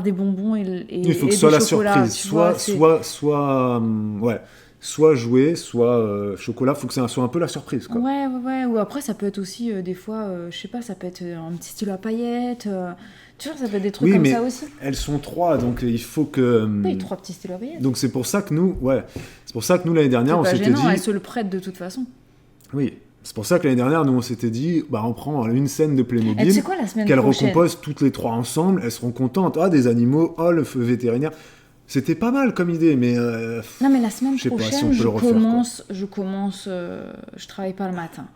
des bonbons Il faut et que ce soit des la chocolats. surprise. Tu vois, Ouais. Soit jouer, soit chocolat. Faut que ça soit un peu la surprise, quoi. ouais. Ou après, ça peut être aussi des fois, je sais pas, ça peut être un petit stylo à paillettes. Tu vois, ça peut être des trucs Oui, comme mais ça aussi. elles sont 3, donc il faut que. Oui, 3 petits stylos à paillettes. Donc c'est pour ça que nous, l'année dernière, on C'est pas s'était gênant, dit. elle se le prête de toute façon. Oui, c'est pour ça que l'année dernière, nous, on s'était dit, bah, on prend une scène de Et tu Playmobil, sais quoi, la semaine qu'elles prochaine recomposent toutes les 3 ensemble, elles seront contentes. Ah, des animaux, oh, le feu vétérinaire. C'était pas mal comme idée, mais. Non, mais la semaine Je sais pas si prochaine, on peut le refaire, je travaille pas le matin.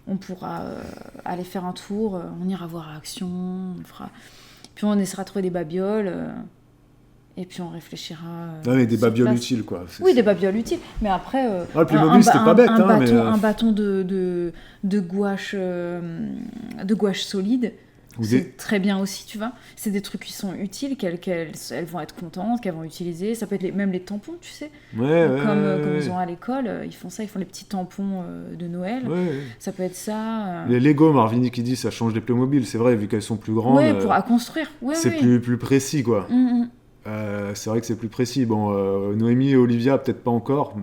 On pourra aller faire un tour, on ira voir Action, puis on essaiera de trouver des babioles, et puis on réfléchira. Non, mais des sur babioles place. utiles, quoi. Oui, des babioles utiles, mais après. Ah, le Playmobil, c'était pas bête, hein, mais. Un bâton de gouache solide. Ou C'est des- très bien aussi, tu vois. C'est des trucs qui sont utiles, elles vont être contentes, qu'elles vont utiliser. Ça peut être même les tampons, tu sais. Ouais, Comme ils ont à l'école, ils font ça, ils font les petits tampons de Noël. Ouais. Ça peut être ça. Les Lego, Marvini qui dit, ça change des Playmobil, c'est vrai, vu qu'elles sont plus grandes. Ouais, à construire. Ouais, c'est ouais. plus précis, quoi. Mm. C'est vrai que c'est plus précis. Bon, Noémie et Olivia, peut-être pas encore.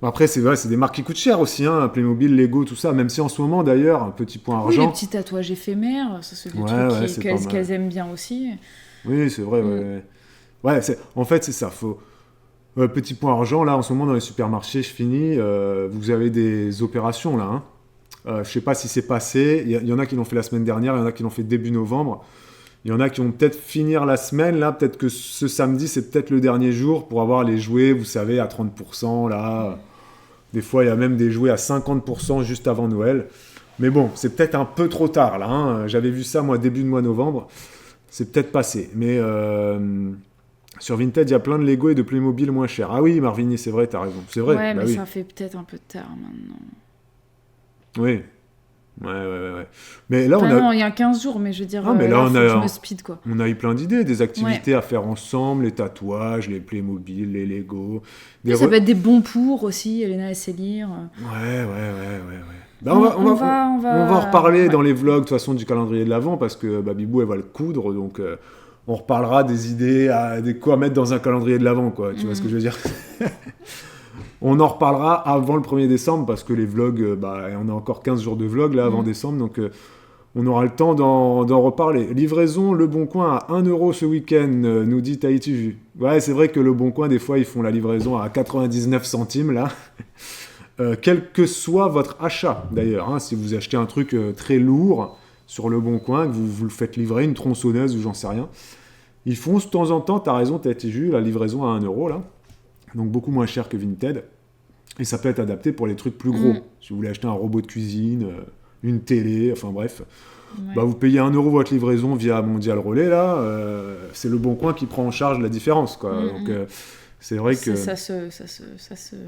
Après, c'est vrai, c'est des marques qui coûtent cher aussi, hein, Playmobil, Lego, tout ça. Même si en ce moment, d'ailleurs, un petit point Oui, les argent. petits tatouages éphémères, ça c'est des Ouais, trucs c'est pas mal. qu'elles aiment bien aussi. Oui, c'est vrai. Ouais, en fait, c'est ça. Petit point argent, là, en ce moment, dans les supermarchés, je finis. Vous avez des opérations, là. Hein. Je sais pas si c'est passé. Il y en a qui l'ont fait la semaine dernière, il y en a qui l'ont fait début novembre. Il y en a qui vont peut-être finir la semaine, là. Peut-être que ce samedi, c'est peut-être le dernier jour pour avoir les jouets, vous savez, à 30%, là. Des fois, il y a même des jouets à 50% juste avant Noël. Mais bon, c'est peut-être un peu trop tard, là. Hein. J'avais vu ça, moi, début de mois novembre. C'est peut-être passé. Mais sur Vinted, il y a plein de Lego et de Playmobil moins chers. Ah oui, Marvini, c'est vrai, t'as raison. C'est vrai. Ouais, bah mais oui. ça fait peut-être un peu tard maintenant. Oui. Ouais. Mais là, Enfin, on a... non, il y a 15 jours, mais je veux dire, Ah, mais là, faut on que a- je me speed, quoi. On a eu plein d'idées, des activités à faire ensemble, les tatouages, les Playmobil, les Lego. Oui, ça peut être des bons pour aussi, Elena et Céline. Ouais. Bah, on va en reparler dans les vlogs, de toute façon, du calendrier de l'Avent, parce que Bibou, elle va le coudre, donc on reparlera des idées, des quoi mettre dans un calendrier de l'Avent, quoi. Tu vois ce que je veux dire? On en reparlera avant le 1er décembre, parce que les vlogs, on a encore 15 jours de vlogs, là, avant décembre, donc on aura le temps d'en reparler. Livraison Le Bon Coin à 1 € ce week-end, nous dit Tahiti Vu. Ouais, c'est vrai que Le Bon Coin, des fois, ils font la livraison à 99 centimes, là. Quel que soit votre achat, d'ailleurs, hein, si vous achetez un truc très lourd sur Le Bon Coin, que vous le faites livrer, une tronçonneuse ou j'en sais rien, ils font de temps en temps, t'as raison, Tahiti Vu, la livraison à 1 €, là. Donc beaucoup moins cher que Vinted. Et ça peut être adapté pour les trucs plus gros. Si vous voulez acheter un robot de cuisine, une télé, enfin bref. Ouais. Vous payez 1 € votre livraison via Mondial Relais, là. C'est Le Bon Coin qui prend en charge la différence, quoi. Donc c'est vrai que... Ça se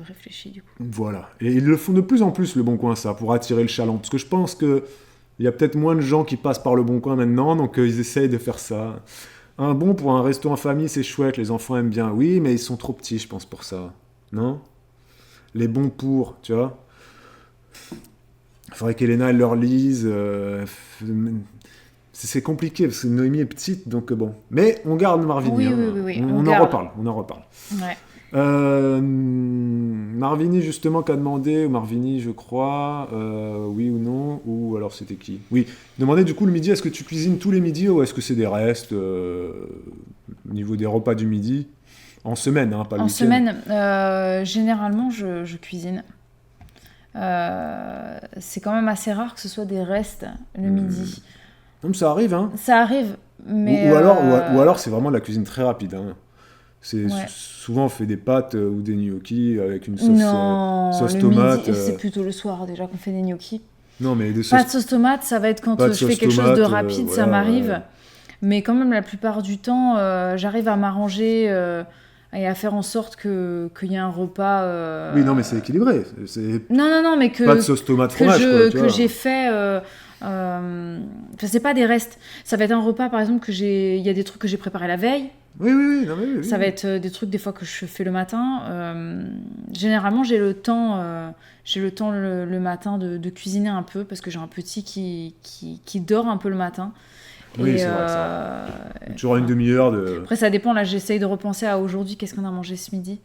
réfléchit, du coup. Voilà. Et ils le font de plus en plus, Le Bon Coin, ça, pour attirer le chaland. Parce que je pense qu'il y a peut-être moins de gens qui passent par Le Bon Coin maintenant, donc ils essayent de faire ça. Un bon pour un resto en famille, c'est chouette, les enfants aiment bien. Oui, mais ils sont trop petits, je pense, pour ça. Non? Les bons pour, tu vois? Il faudrait qu'Elena, elle leur lise. C'est compliqué, parce que Noémie est petite, donc bon. Mais on garde Marvini. Oui, On en reparle. Ouais. Marvini, justement, qui a demandé, Marvini, je crois, oui ou non, ou alors c'était qui? Oui, demandait du coup le midi, est-ce que tu cuisines tous les midis ou est-ce que c'est des restes au niveau des repas du midi? En semaine, hein, pas le En week-end. semaine, généralement, je cuisine. C'est quand même assez rare que ce soit des restes le midi. Donc ça arrive, hein. Ça arrive, mais... Ou alors c'est vraiment de la cuisine très rapide, hein. Ouais. Souvent on fait des pâtes ou des gnocchis avec une sauce, Non, sauce le tomate. midi, c'est plutôt le soir déjà qu'on fait des gnocchis. Non, mais des Pas sauces. de sauce tomate, ça va être quand Pas de je fais sauce quelque chose de tomate, rapide, ça voilà, m'arrive. ouais. Mais quand même, la plupart du temps, j'arrive à m'arranger et à faire en sorte qu'il y ait un repas. Oui, non, mais c'est équilibré. C'est Non, mais pas de sauce tomate fromage, quoi, tu que vois. j'ai fait. Enfin, c'est pas des restes. Ça va être un repas, par exemple, il y a des trucs que j'ai préparés la veille. Oui, non, mais oui. Ça va être des trucs, des fois, que je fais le matin. Généralement, j'ai le temps le matin de cuisiner un peu parce que j'ai un petit qui dort un peu le matin. Oui, Et, c'est vrai, c'est vrai. Toujours une demi-heure de... Après, ça dépend. Là, j'essaye de repenser à aujourd'hui, qu'est-ce qu'on a mangé ce midi.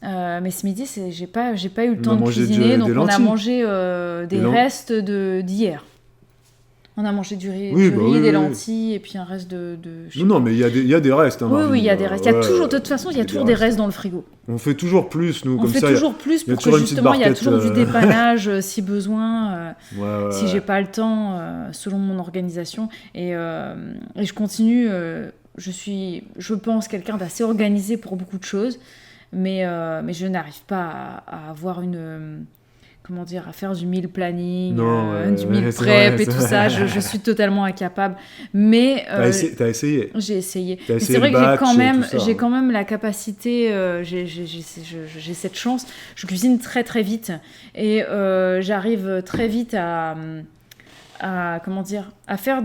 Mais ce midi, j'ai pas eu le On temps a de mangé cuisiner, donc des on a lentilles. mangé des restes d'hier. On a mangé du riz, des lentilles et puis un reste de Non, mais il y a des restes. Hein, oui, il y a des restes. Il y a toujours, de toute façon, il y a toujours des restes dans le frigo. On fait toujours plus, nous, On comme fait ça. toujours plus pour que justement, il y a toujours du dépannage si besoin, si j'ai pas le temps, selon mon organisation. Et je continue. Je pense, quelqu'un d'assez organisé pour beaucoup de choses, mais je n'arrive pas à avoir comment dire, à faire du meal planning, du meal prep et tout ça. Je suis totalement incapable. Mais t'as essayé. J'ai essayé. Mais c'est vrai que j'ai quand même la capacité, j'ai cette chance. Je cuisine très très vite et j'arrive très vite à comment dire, à faire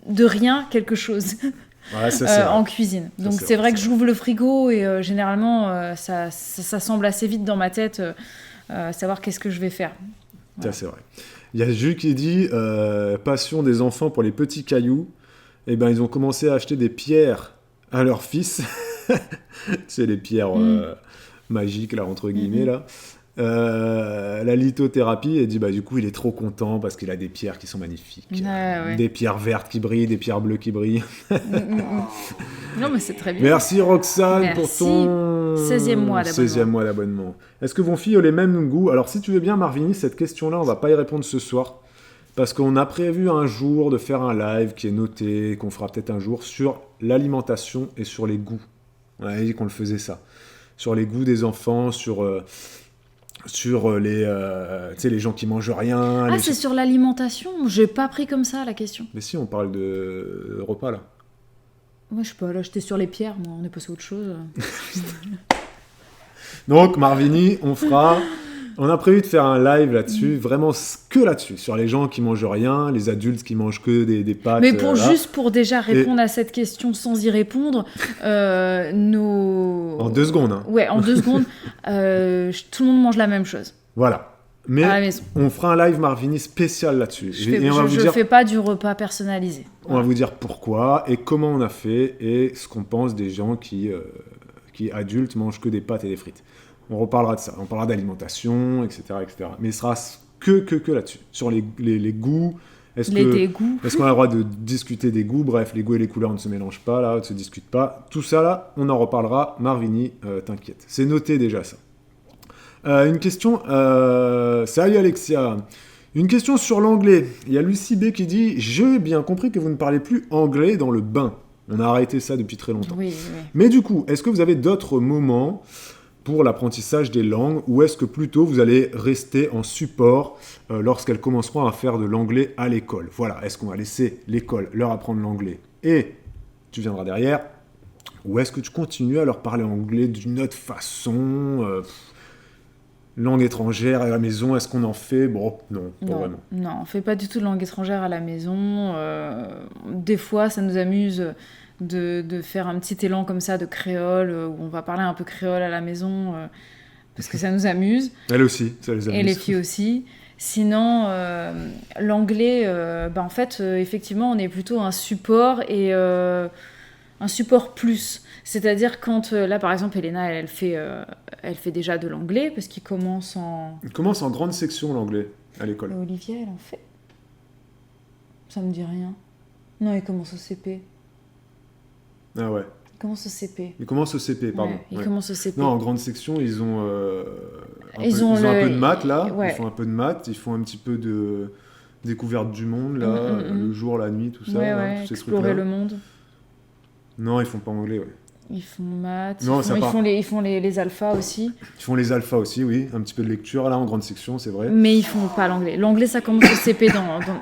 de rien quelque chose. Ouais, ça, en cuisine. Donc c'est vrai que j'ouvre le frigo et généralement ça semble assez vite dans ma tête savoir qu'est-ce que je vais faire. Voilà. Ça c'est vrai. Il y a Jules qui dit passion des enfants pour les petits cailloux. Eh ben ils ont commencé à acheter des pierres à leur fils. C'est les pierres magiques là entre guillemets là. La lithothérapie, et dit du coup il est trop content parce qu'il a des pierres qui sont magnifiques, des pierres vertes qui brillent, des pierres bleues qui brillent. Non mais c'est très bien. Merci Roxane pour ton 16e mois d'abonnement. Est-ce que vos filles ont les mêmes goûts? Alors si tu veux bien Marvini, cette question-là on va pas y répondre ce soir parce qu'on a prévu un jour de faire un live qui est noté, qu'on fera peut-être un jour sur l'alimentation et sur les goûts. On a dit qu'on le faisait ça, sur les goûts des enfants, sur les gens qui mangent rien. Ah, c'est sur l'alimentation? J'ai pas pris comme ça la question. Mais si, on parle de repas là. Moi, je sais pas, là j'étais sur les pierres, moi, on est passé à autre chose. Donc, Marvini, on a prévu de faire un live là-dessus, vraiment que là-dessus, sur les gens qui mangent rien, les adultes qui mangent que des pâtes. Mais juste pour déjà répondre à cette question sans y répondre, En 2 secondes. Hein. Ouais, en 2 secondes, tout le monde mange la même chose. Voilà. Mais à la maison. On fera un live Marvini spécial là-dessus. Je fais pas du repas personnalisé. On va vous dire pourquoi et comment on a fait et ce qu'on pense des gens qui adultes mangent que des pâtes et des frites. On reparlera de ça, on parlera d'alimentation, etc., etc. Mais ce sera que là-dessus, sur les goûts. Dégoûts. Est-ce qu'on a le droit de discuter des goûts? Bref, les goûts et les couleurs ne se mélangent pas, là, ne se discutent pas. Tout ça, là, on en reparlera. Marvini, t'inquiète. C'est noté déjà, ça. Une question... Salut Alexia. Une question sur l'anglais. Il y a Lucie B qui dit « J'ai bien compris que vous ne parlez plus anglais dans le bain. » On a arrêté ça depuis très longtemps. Oui. Mais du coup, est-ce que vous avez d'autres moments pour l'apprentissage des langues, ou est-ce que plutôt vous allez rester en support lorsqu'elles commenceront à faire de l'anglais à l'école? Voilà, est-ce qu'on va laisser l'école leur apprendre l'anglais et tu viendras derrière, ou est-ce que tu continues à leur parler anglais d'une autre façon langue étrangère à la maison, est-ce qu'on en fait? Bon, non, pas vraiment. Non, on fait pas du tout de langue étrangère à la maison. Des fois, ça nous amuse de faire un petit élan comme ça de créole, où on va parler un peu créole à la maison, parce que ça nous amuse. Elle aussi, ça les amuse. Et les filles aussi. Sinon, l'anglais, en fait, effectivement, on est plutôt un support et un support plus. C'est-à-dire quand, là, par exemple, Elena, elle fait déjà de l'anglais, parce qu'il commence en... Il commence en grande section, l'anglais, à l'école. Olivier, elle en fait? Ça me dit rien. Non, il commence au CP. Ah ouais. Il commence au CP. Il commence au CP, pardon. Ouais, il commence au CP. Non, en grande section, ils ont un peu de maths, là. Ouais. Ils font un peu de maths, ils font un petit peu de découverte du monde, là, le jour, la nuit, tout ça. Ouais, là, tous ces explorer trucs-là. le monde. Non, ils font pas anglais, ouais. Ils font maths, Non, ils font les alphas aussi. Ils font les alphas aussi, oui. Un petit peu de lecture, là, en grande section, c'est vrai. Mais ils font pas l'anglais. L'anglais, ça commence au CP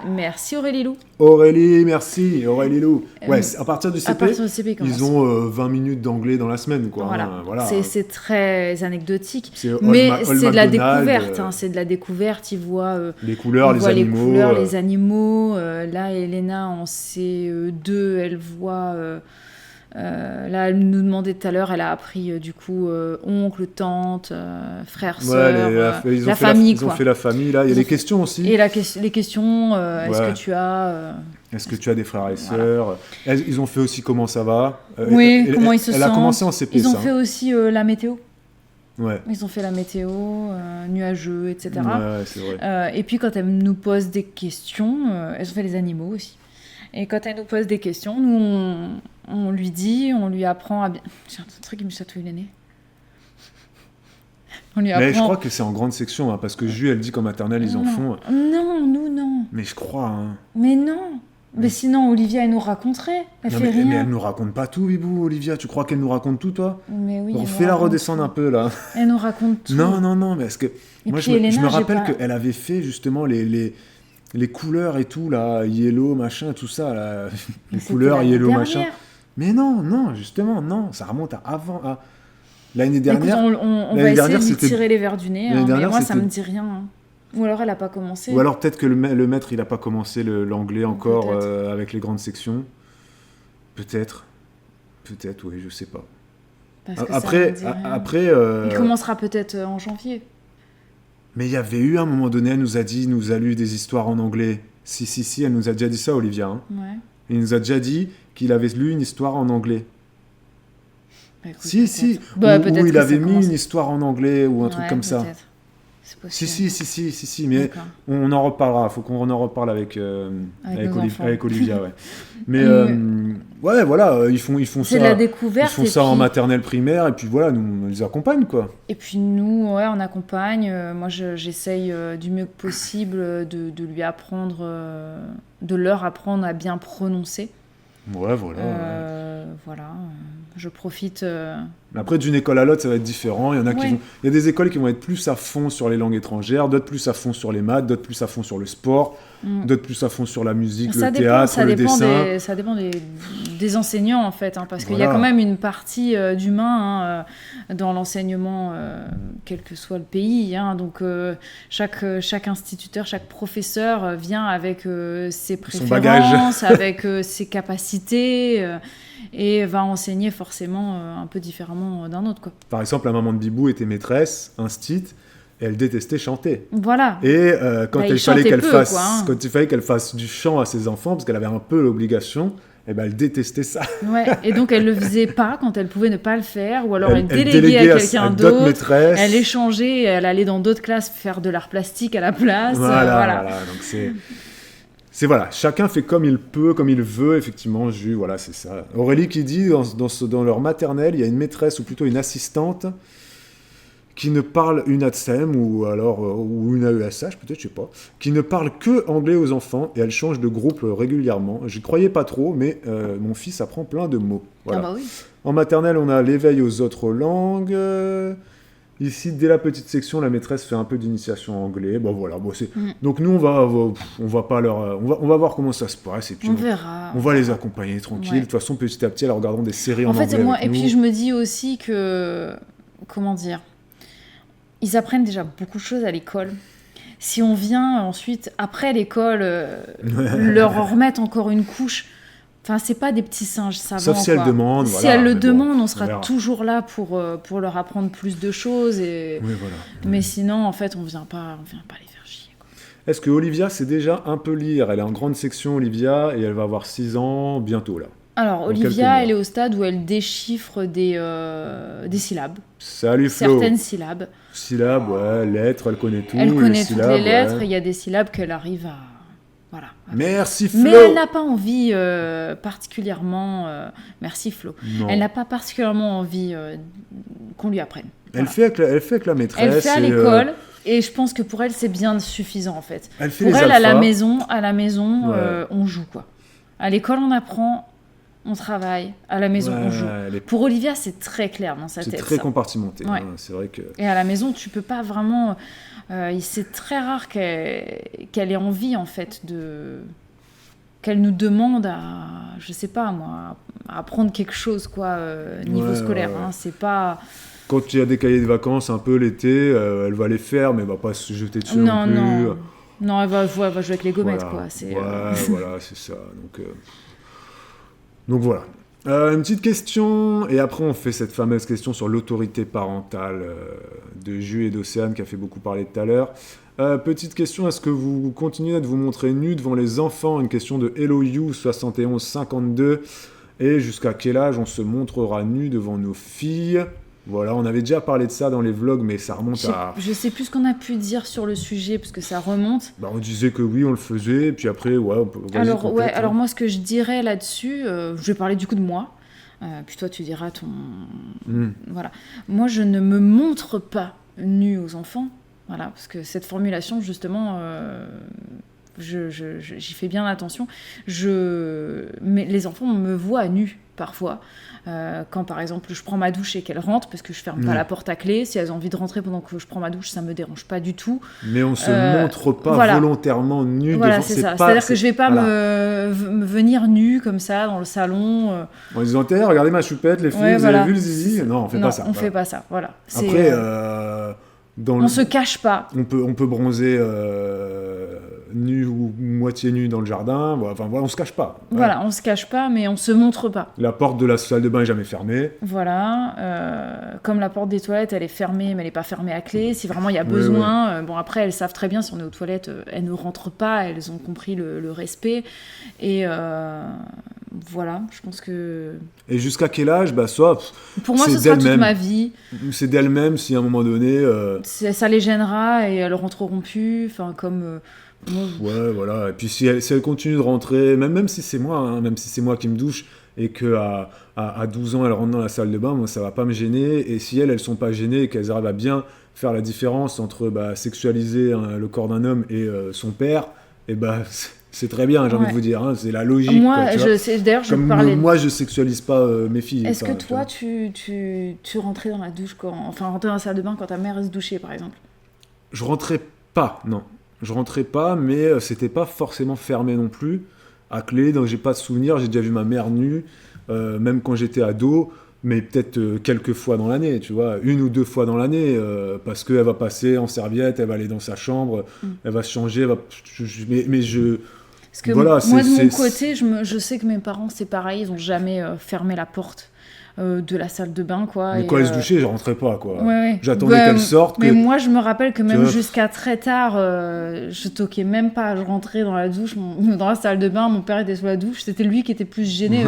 Merci Aurélie Lou. Aurélie, merci. Aurélie Lou. Ouais, à partir du CP, à partir du CP ils ont 20 minutes d'anglais dans la semaine, quoi. Voilà. Hein, voilà. C'est très anecdotique. C'est mais Old c'est de la MacDonald, découverte. C'est de la découverte. Ils voient les couleurs, les animaux. Les couleurs, les animaux. Là, Elena, en C2, elle voit... là, elle nous demandait tout à l'heure, elle a appris du coup oncle, tante, frère, sœur, la famille. Ils ont fait la famille, là. Il y a des questions aussi. Et les questions, est-ce que tu as... Est-ce que tu as des frères et sœurs? Ils ont fait aussi comment ça va. Oui, comment ils se sentent. Elle a commencé en CP, Ils ont fait aussi la météo. Ouais. Ils ont fait la météo, nuageux, etc. Ouais, c'est vrai. Et puis quand elle nous pose des questions, elles ont fait les animaux aussi. Et quand elle nous pose des questions, nous, on lui dit, on lui apprend à bien... J'ai un truc qui me chatouille les nez. On lui apprend... Mais je crois que c'est en grande section, hein, parce que Jus, elle dit qu'en maternelle, ils en font. Non, nous, non. Mais je crois. Hein. Mais non. Mais sinon, Olivia, elle nous raconterait. Elle fait rien. Mais elle nous raconte pas tout, Bibou, Olivia. Tu crois qu'elle nous raconte tout, toi? Mais oui. On fait la redescendre un peu, là. Elle nous raconte tout. Non, mais est-ce que... Et moi, puis, je me rappelle qu'elle avait fait, justement, les couleurs et tout, là, yellow, machin, tout ça, là. Les couleurs, yellow, machin. Mais non, justement, non. Ça remonte à avant... L'année dernière... Écoute, on va essayer de lui tirer les verres du nez, hein, mais moi, ça me dit rien. Hein. Ou alors elle a pas commencé. Ou alors peut-être que le maître il a pas commencé l'anglais encore avec les grandes sections. Peut-être, oui, je sais pas. Parce que après, il commencera peut-être en janvier. Mais il y avait eu un moment donné, elle nous a lu des histoires en anglais. Si, elle nous a déjà dit ça, Olivia. Hein. Ouais. Il nous a déjà dit qu'il avait lu une histoire en anglais. Bah, écoute, si. Ou il avait mis une histoire en anglais ou un truc comme ça. Si, mais on en reparlera. Faut qu'on en reparle avec Olivia, ouais. Mais ouais, voilà, ils font ça. C'est de la découverte. Ils font ça en maternelle primaire et puis voilà, nous on les accompagne, quoi. Et puis nous, ouais, on accompagne. Moi, j'essaye du mieux que possible de lui apprendre, de leur apprendre à bien prononcer. Ouais, voilà. Voilà, je profite. Après, d'une école à l'autre, ça va être différent. Il y en a il y a des écoles qui vont être plus à fond sur les langues étrangères, d'autres plus à fond sur les maths, d'autres plus à fond sur le sport, d'autres plus à fond sur la musique, le théâtre, le dessin. Ça dépend des enseignants, en fait, hein, parce qu'il y a quand même une partie d'humain dans l'enseignement, quel que soit le pays. Hein, donc, chaque instituteur, chaque professeur vient avec ses préférences, avec ses capacités, et va enseigner forcément un peu différemment d'un autre, quoi. Par exemple, la maman de Bibou était maîtresse, instite, et elle détestait chanter. Voilà. Et quand il fallait qu'elle fasse du chant à ses enfants, parce qu'elle avait un peu l'obligation, eh ben, elle détestait ça. Ouais. Et donc elle le faisait pas quand elle pouvait ne pas le faire, ou alors elle déléguait à quelqu'un d'autre. Elle échangeait, elle allait dans d'autres classes faire de l'art plastique à la place. Voilà. Donc c'est voilà, chacun fait comme il peut, comme il veut, effectivement, voilà, c'est ça. Aurélie qui dit, dans leur maternelle, il y a une maîtresse, ou plutôt une assistante, qui ne parle une ATSEM, ou une AESH, peut-être, je sais pas, qui ne parle que anglais aux enfants, et elle change de groupe régulièrement. J'y croyais pas trop, mais mon fils apprend plein de mots. Voilà. Ah bah oui. En maternelle, on a l'éveil aux autres langues... Ici, dès la petite section, la maîtresse fait un peu d'initiation en anglais. Bon, voilà. Donc nous, on va pas leur, on va voir comment ça se passe et puis on verra. On va les accompagner tranquille. Ouais. De toute façon, petit à petit, elles regarderont des séries en anglais. Et puis je me dis aussi que, comment dire, ils apprennent déjà beaucoup de choses à l'école. Si on vient ensuite après l'école leur remettre encore une couche. Enfin, c'est pas des petits singes savants. Sauf si elles demandent. Si elles le demandent, on sera toujours là pour leur apprendre plus de choses. Oui, voilà. Mais sinon, en fait, on vient pas les faire chier, quoi. Est-ce que Olivia sait déjà un peu lire? Elle est en grande section, Olivia, et elle va avoir 6 ans bientôt, là. Alors, Olivia, elle est au stade où elle déchiffre des syllabes. Salut Flo. Certaines syllabes. Syllabes, ouais, lettres, elle connaît tout. Elle connaît toutes les lettres, il y a des syllabes qu'elle arrive à... Voilà. Merci Flo. Mais elle n'a pas envie particulièrement... Merci Flo. Non. Elle n'a pas particulièrement envie qu'on lui apprenne. Elle fait avec la maîtresse. Elle fait à l'école. Et je pense que pour elle, c'est bien suffisant, en fait. Elle fait pour les elle, alphas. à la maison, on joue, quoi. À l'école, on apprend on travaille, à la maison, on joue. Pour Olivia, c'est très clair dans sa tête. C'est très compartimenté. Ouais. C'est vrai que... Et à la maison, tu peux pas vraiment... c'est très rare qu'elle ait envie, en fait, qu'elle nous demande je sais pas moi, à apprendre quelque chose, quoi, niveau scolaire. Hein, c'est pas... Quand il y a des cahiers de vacances, un peu l'été, elle va les faire, mais elle va pas se jeter dessus non plus. Non, elle va jouer avec les gommettes, quoi. Voilà, c'est ça. Donc voilà. Une petite question, et après on fait cette fameuse question sur l'autorité parentale de Jus et d'Océane qui a fait beaucoup parler tout à l'heure. Petite question, est-ce que vous continuez de vous montrer nus devant les enfants? Une question de HelloYou7152. Et jusqu'à quel âge on se montrera nu devant nos filles? Voilà, on avait déjà parlé de ça dans les vlogs, mais ça remonte à... Je sais plus ce qu'on a pu dire sur le sujet, parce que ça remonte. On disait que oui, on le faisait, et puis après, on peut... Alors moi, ce que je dirais là-dessus, je vais parler du coup de moi, puis toi, tu diras ton... Voilà. Moi, je ne me montre pas nue aux enfants, voilà, parce que cette formulation, justement... j'y fais bien attention. Mais les enfants me voient nue parfois. Quand par exemple je prends ma douche et qu'elles rentrent, parce que je ferme pas la porte à clé, si elles ont envie de rentrer pendant que je prends ma douche, ça me dérange pas du tout. Mais on se montre pas volontairement nu devant. Voilà, c'est ça. C'est-à-dire que je vais pas me venir nue comme ça dans le salon. En disant regardez ma choupette, les filles, vous avez vu le zizi? Non, on fait pas ça. On fait pas ça. Voilà. Après, on se cache pas. On peut bronzer nu ou moitié nu dans le jardin. Enfin voilà, on se cache pas. Voilà, on se cache pas, mais on se montre pas. La porte de la salle de bain est jamais fermée. Voilà, comme la porte des toilettes, elle est fermée, mais elle est pas fermée à clé. Si vraiment il y a besoin, bon après elles savent très bien si on est aux toilettes, elles ne rentrent pas, elles ont compris le respect. Et voilà, je pense que. Et jusqu'à quel âge, soit. Pour moi, ce sera toute ma vie. C'est d'elles-mêmes si à un moment donné. Ça les gênera et elles rentreront plus, enfin comme. Ouais, voilà. Et puis si elles continuent de rentrer, même si c'est moi, même si c'est moi qui me douche et que à 12 ans elles rentrent dans la salle de bain, moi ça va pas me gêner. Et si elles sont pas gênées et qu'elles arrivent à bien faire la différence entre sexualiser le corps d'un homme et son père, et c'est très bien, j'ai envie de vous dire, hein, c'est la logique. Moi, quoi, d'ailleurs, je parlais. Moi, je sexualise pas mes filles. Est-ce que toi, tu rentrais dans la douche rentrais dans la salle de bain quand ta mère se douchait, par exemple? Je rentrais pas, non. Je rentrais pas, mais c'était pas forcément fermé non plus, à clé, donc j'ai pas de souvenir. J'ai déjà vu ma mère nue, même quand j'étais ado, mais peut-être quelques fois dans l'année, tu vois, 1 ou 2 fois dans l'année, parce qu'elle va passer en serviette, elle va aller dans sa chambre, elle va se changer, mais je... Parce que voilà, moi, de mon côté, je sais que mes parents, c'est pareil, ils ont jamais fermé la porte de la salle de bain, quoi. Mais quand elle se douchait, je rentrais pas, quoi. Ouais. J'attendais qu'elle sorte. Mais moi, je me rappelle que même jusqu'à très tard, je toquais même pas. Je rentrais dans la douche, dans la salle de bain, mon père était sous la douche, c'était lui qui était plus gêné,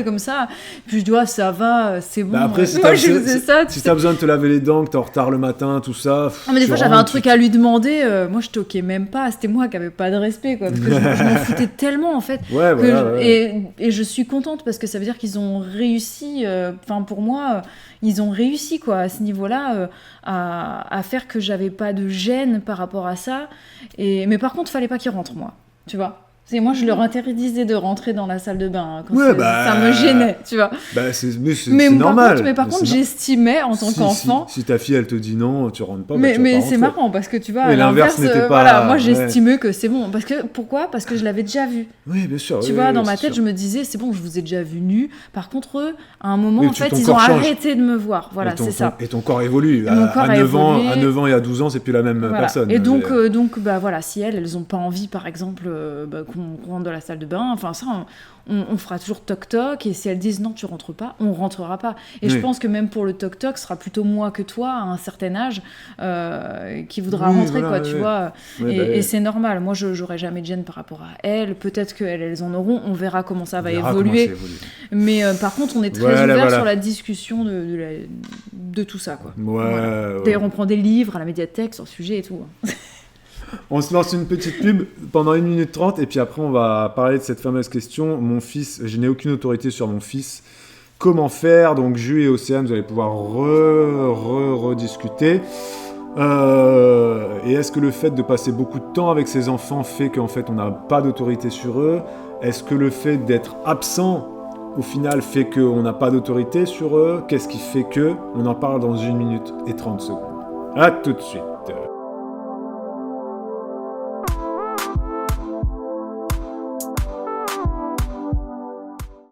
comme ça. Puis je dis, ça va, c'est bon. Après, si moi, je faisais ça. Si t'as besoin de te laver les dents, que t'es en retard le matin, tout ça. Mais des fois, j'avais un truc à lui demander, moi, je toquais même pas. C'était moi qui avais pas de respect, quoi. Parce que je m'en foutais tellement, en fait. Et je suis contente parce que ça veut dire qu'ils ont réussi. Enfin, pour moi, ils ont réussi, quoi, à ce niveau-là, à faire que j'avais pas de gêne par rapport à ça. Mais par contre, fallait pas qu'ils rentrent, moi. Tu vois? Moi, je leur interdisais de rentrer dans la salle de bain quand ça me gênait, tu vois. C'est normal. Mais par contre, j'estimais en tant qu'enfant. Si ta fille, elle te dit non, tu rentres pas. Mais c'est marrant parce que tu vois, à l'inverse, moi j'estimais que c'est bon. Pourquoi? Parce que je l'avais déjà vu. Oui, bien sûr. Tu vois, dans ma tête, je me disais, c'est bon, je vous ai déjà vu nu. Par contre, eux, à un moment, en fait, ils ont arrêté de me voir. Voilà, c'est ça. Et ton corps évolue. À 9 ans et à 12 ans, c'est plus la même personne. Et donc, voilà, si elles ont pas envie, par exemple, qu'on rentre dans la salle de bain, enfin ça, on fera toujours toc-toc, et si elles disent non, tu rentres pas, on rentrera pas. Et je pense que même pour le toc-toc, ce sera plutôt moi que toi, à un certain âge, qui voudra rentrer, quoi, tu vois. Et c'est normal. Moi, j'aurai jamais de gêne par rapport à elles. Peut-être qu'elles en auront. On verra comment ça va évoluer. Mais par contre, on est très ouvert sur la discussion de tout ça, quoi. D'ailleurs, on prend des livres à la médiathèque sur le sujet et tout. On se lance une petite pub pendant 1 minute 30 et puis après on va parler de cette fameuse question. Mon fils, je n'ai aucune autorité sur mon fils. Comment faire? Donc Jus et Océane, vous allez pouvoir rediscuter. Et est-ce que le fait de passer beaucoup de temps avec ses enfants fait qu'en fait on n'a pas d'autorité sur eux? Est-ce que le fait d'être absent au final fait qu'on n'a pas d'autorité sur eux? Qu'est-ce qui fait que? On en parle dans 1 minute et 30 secondes. A tout de suite.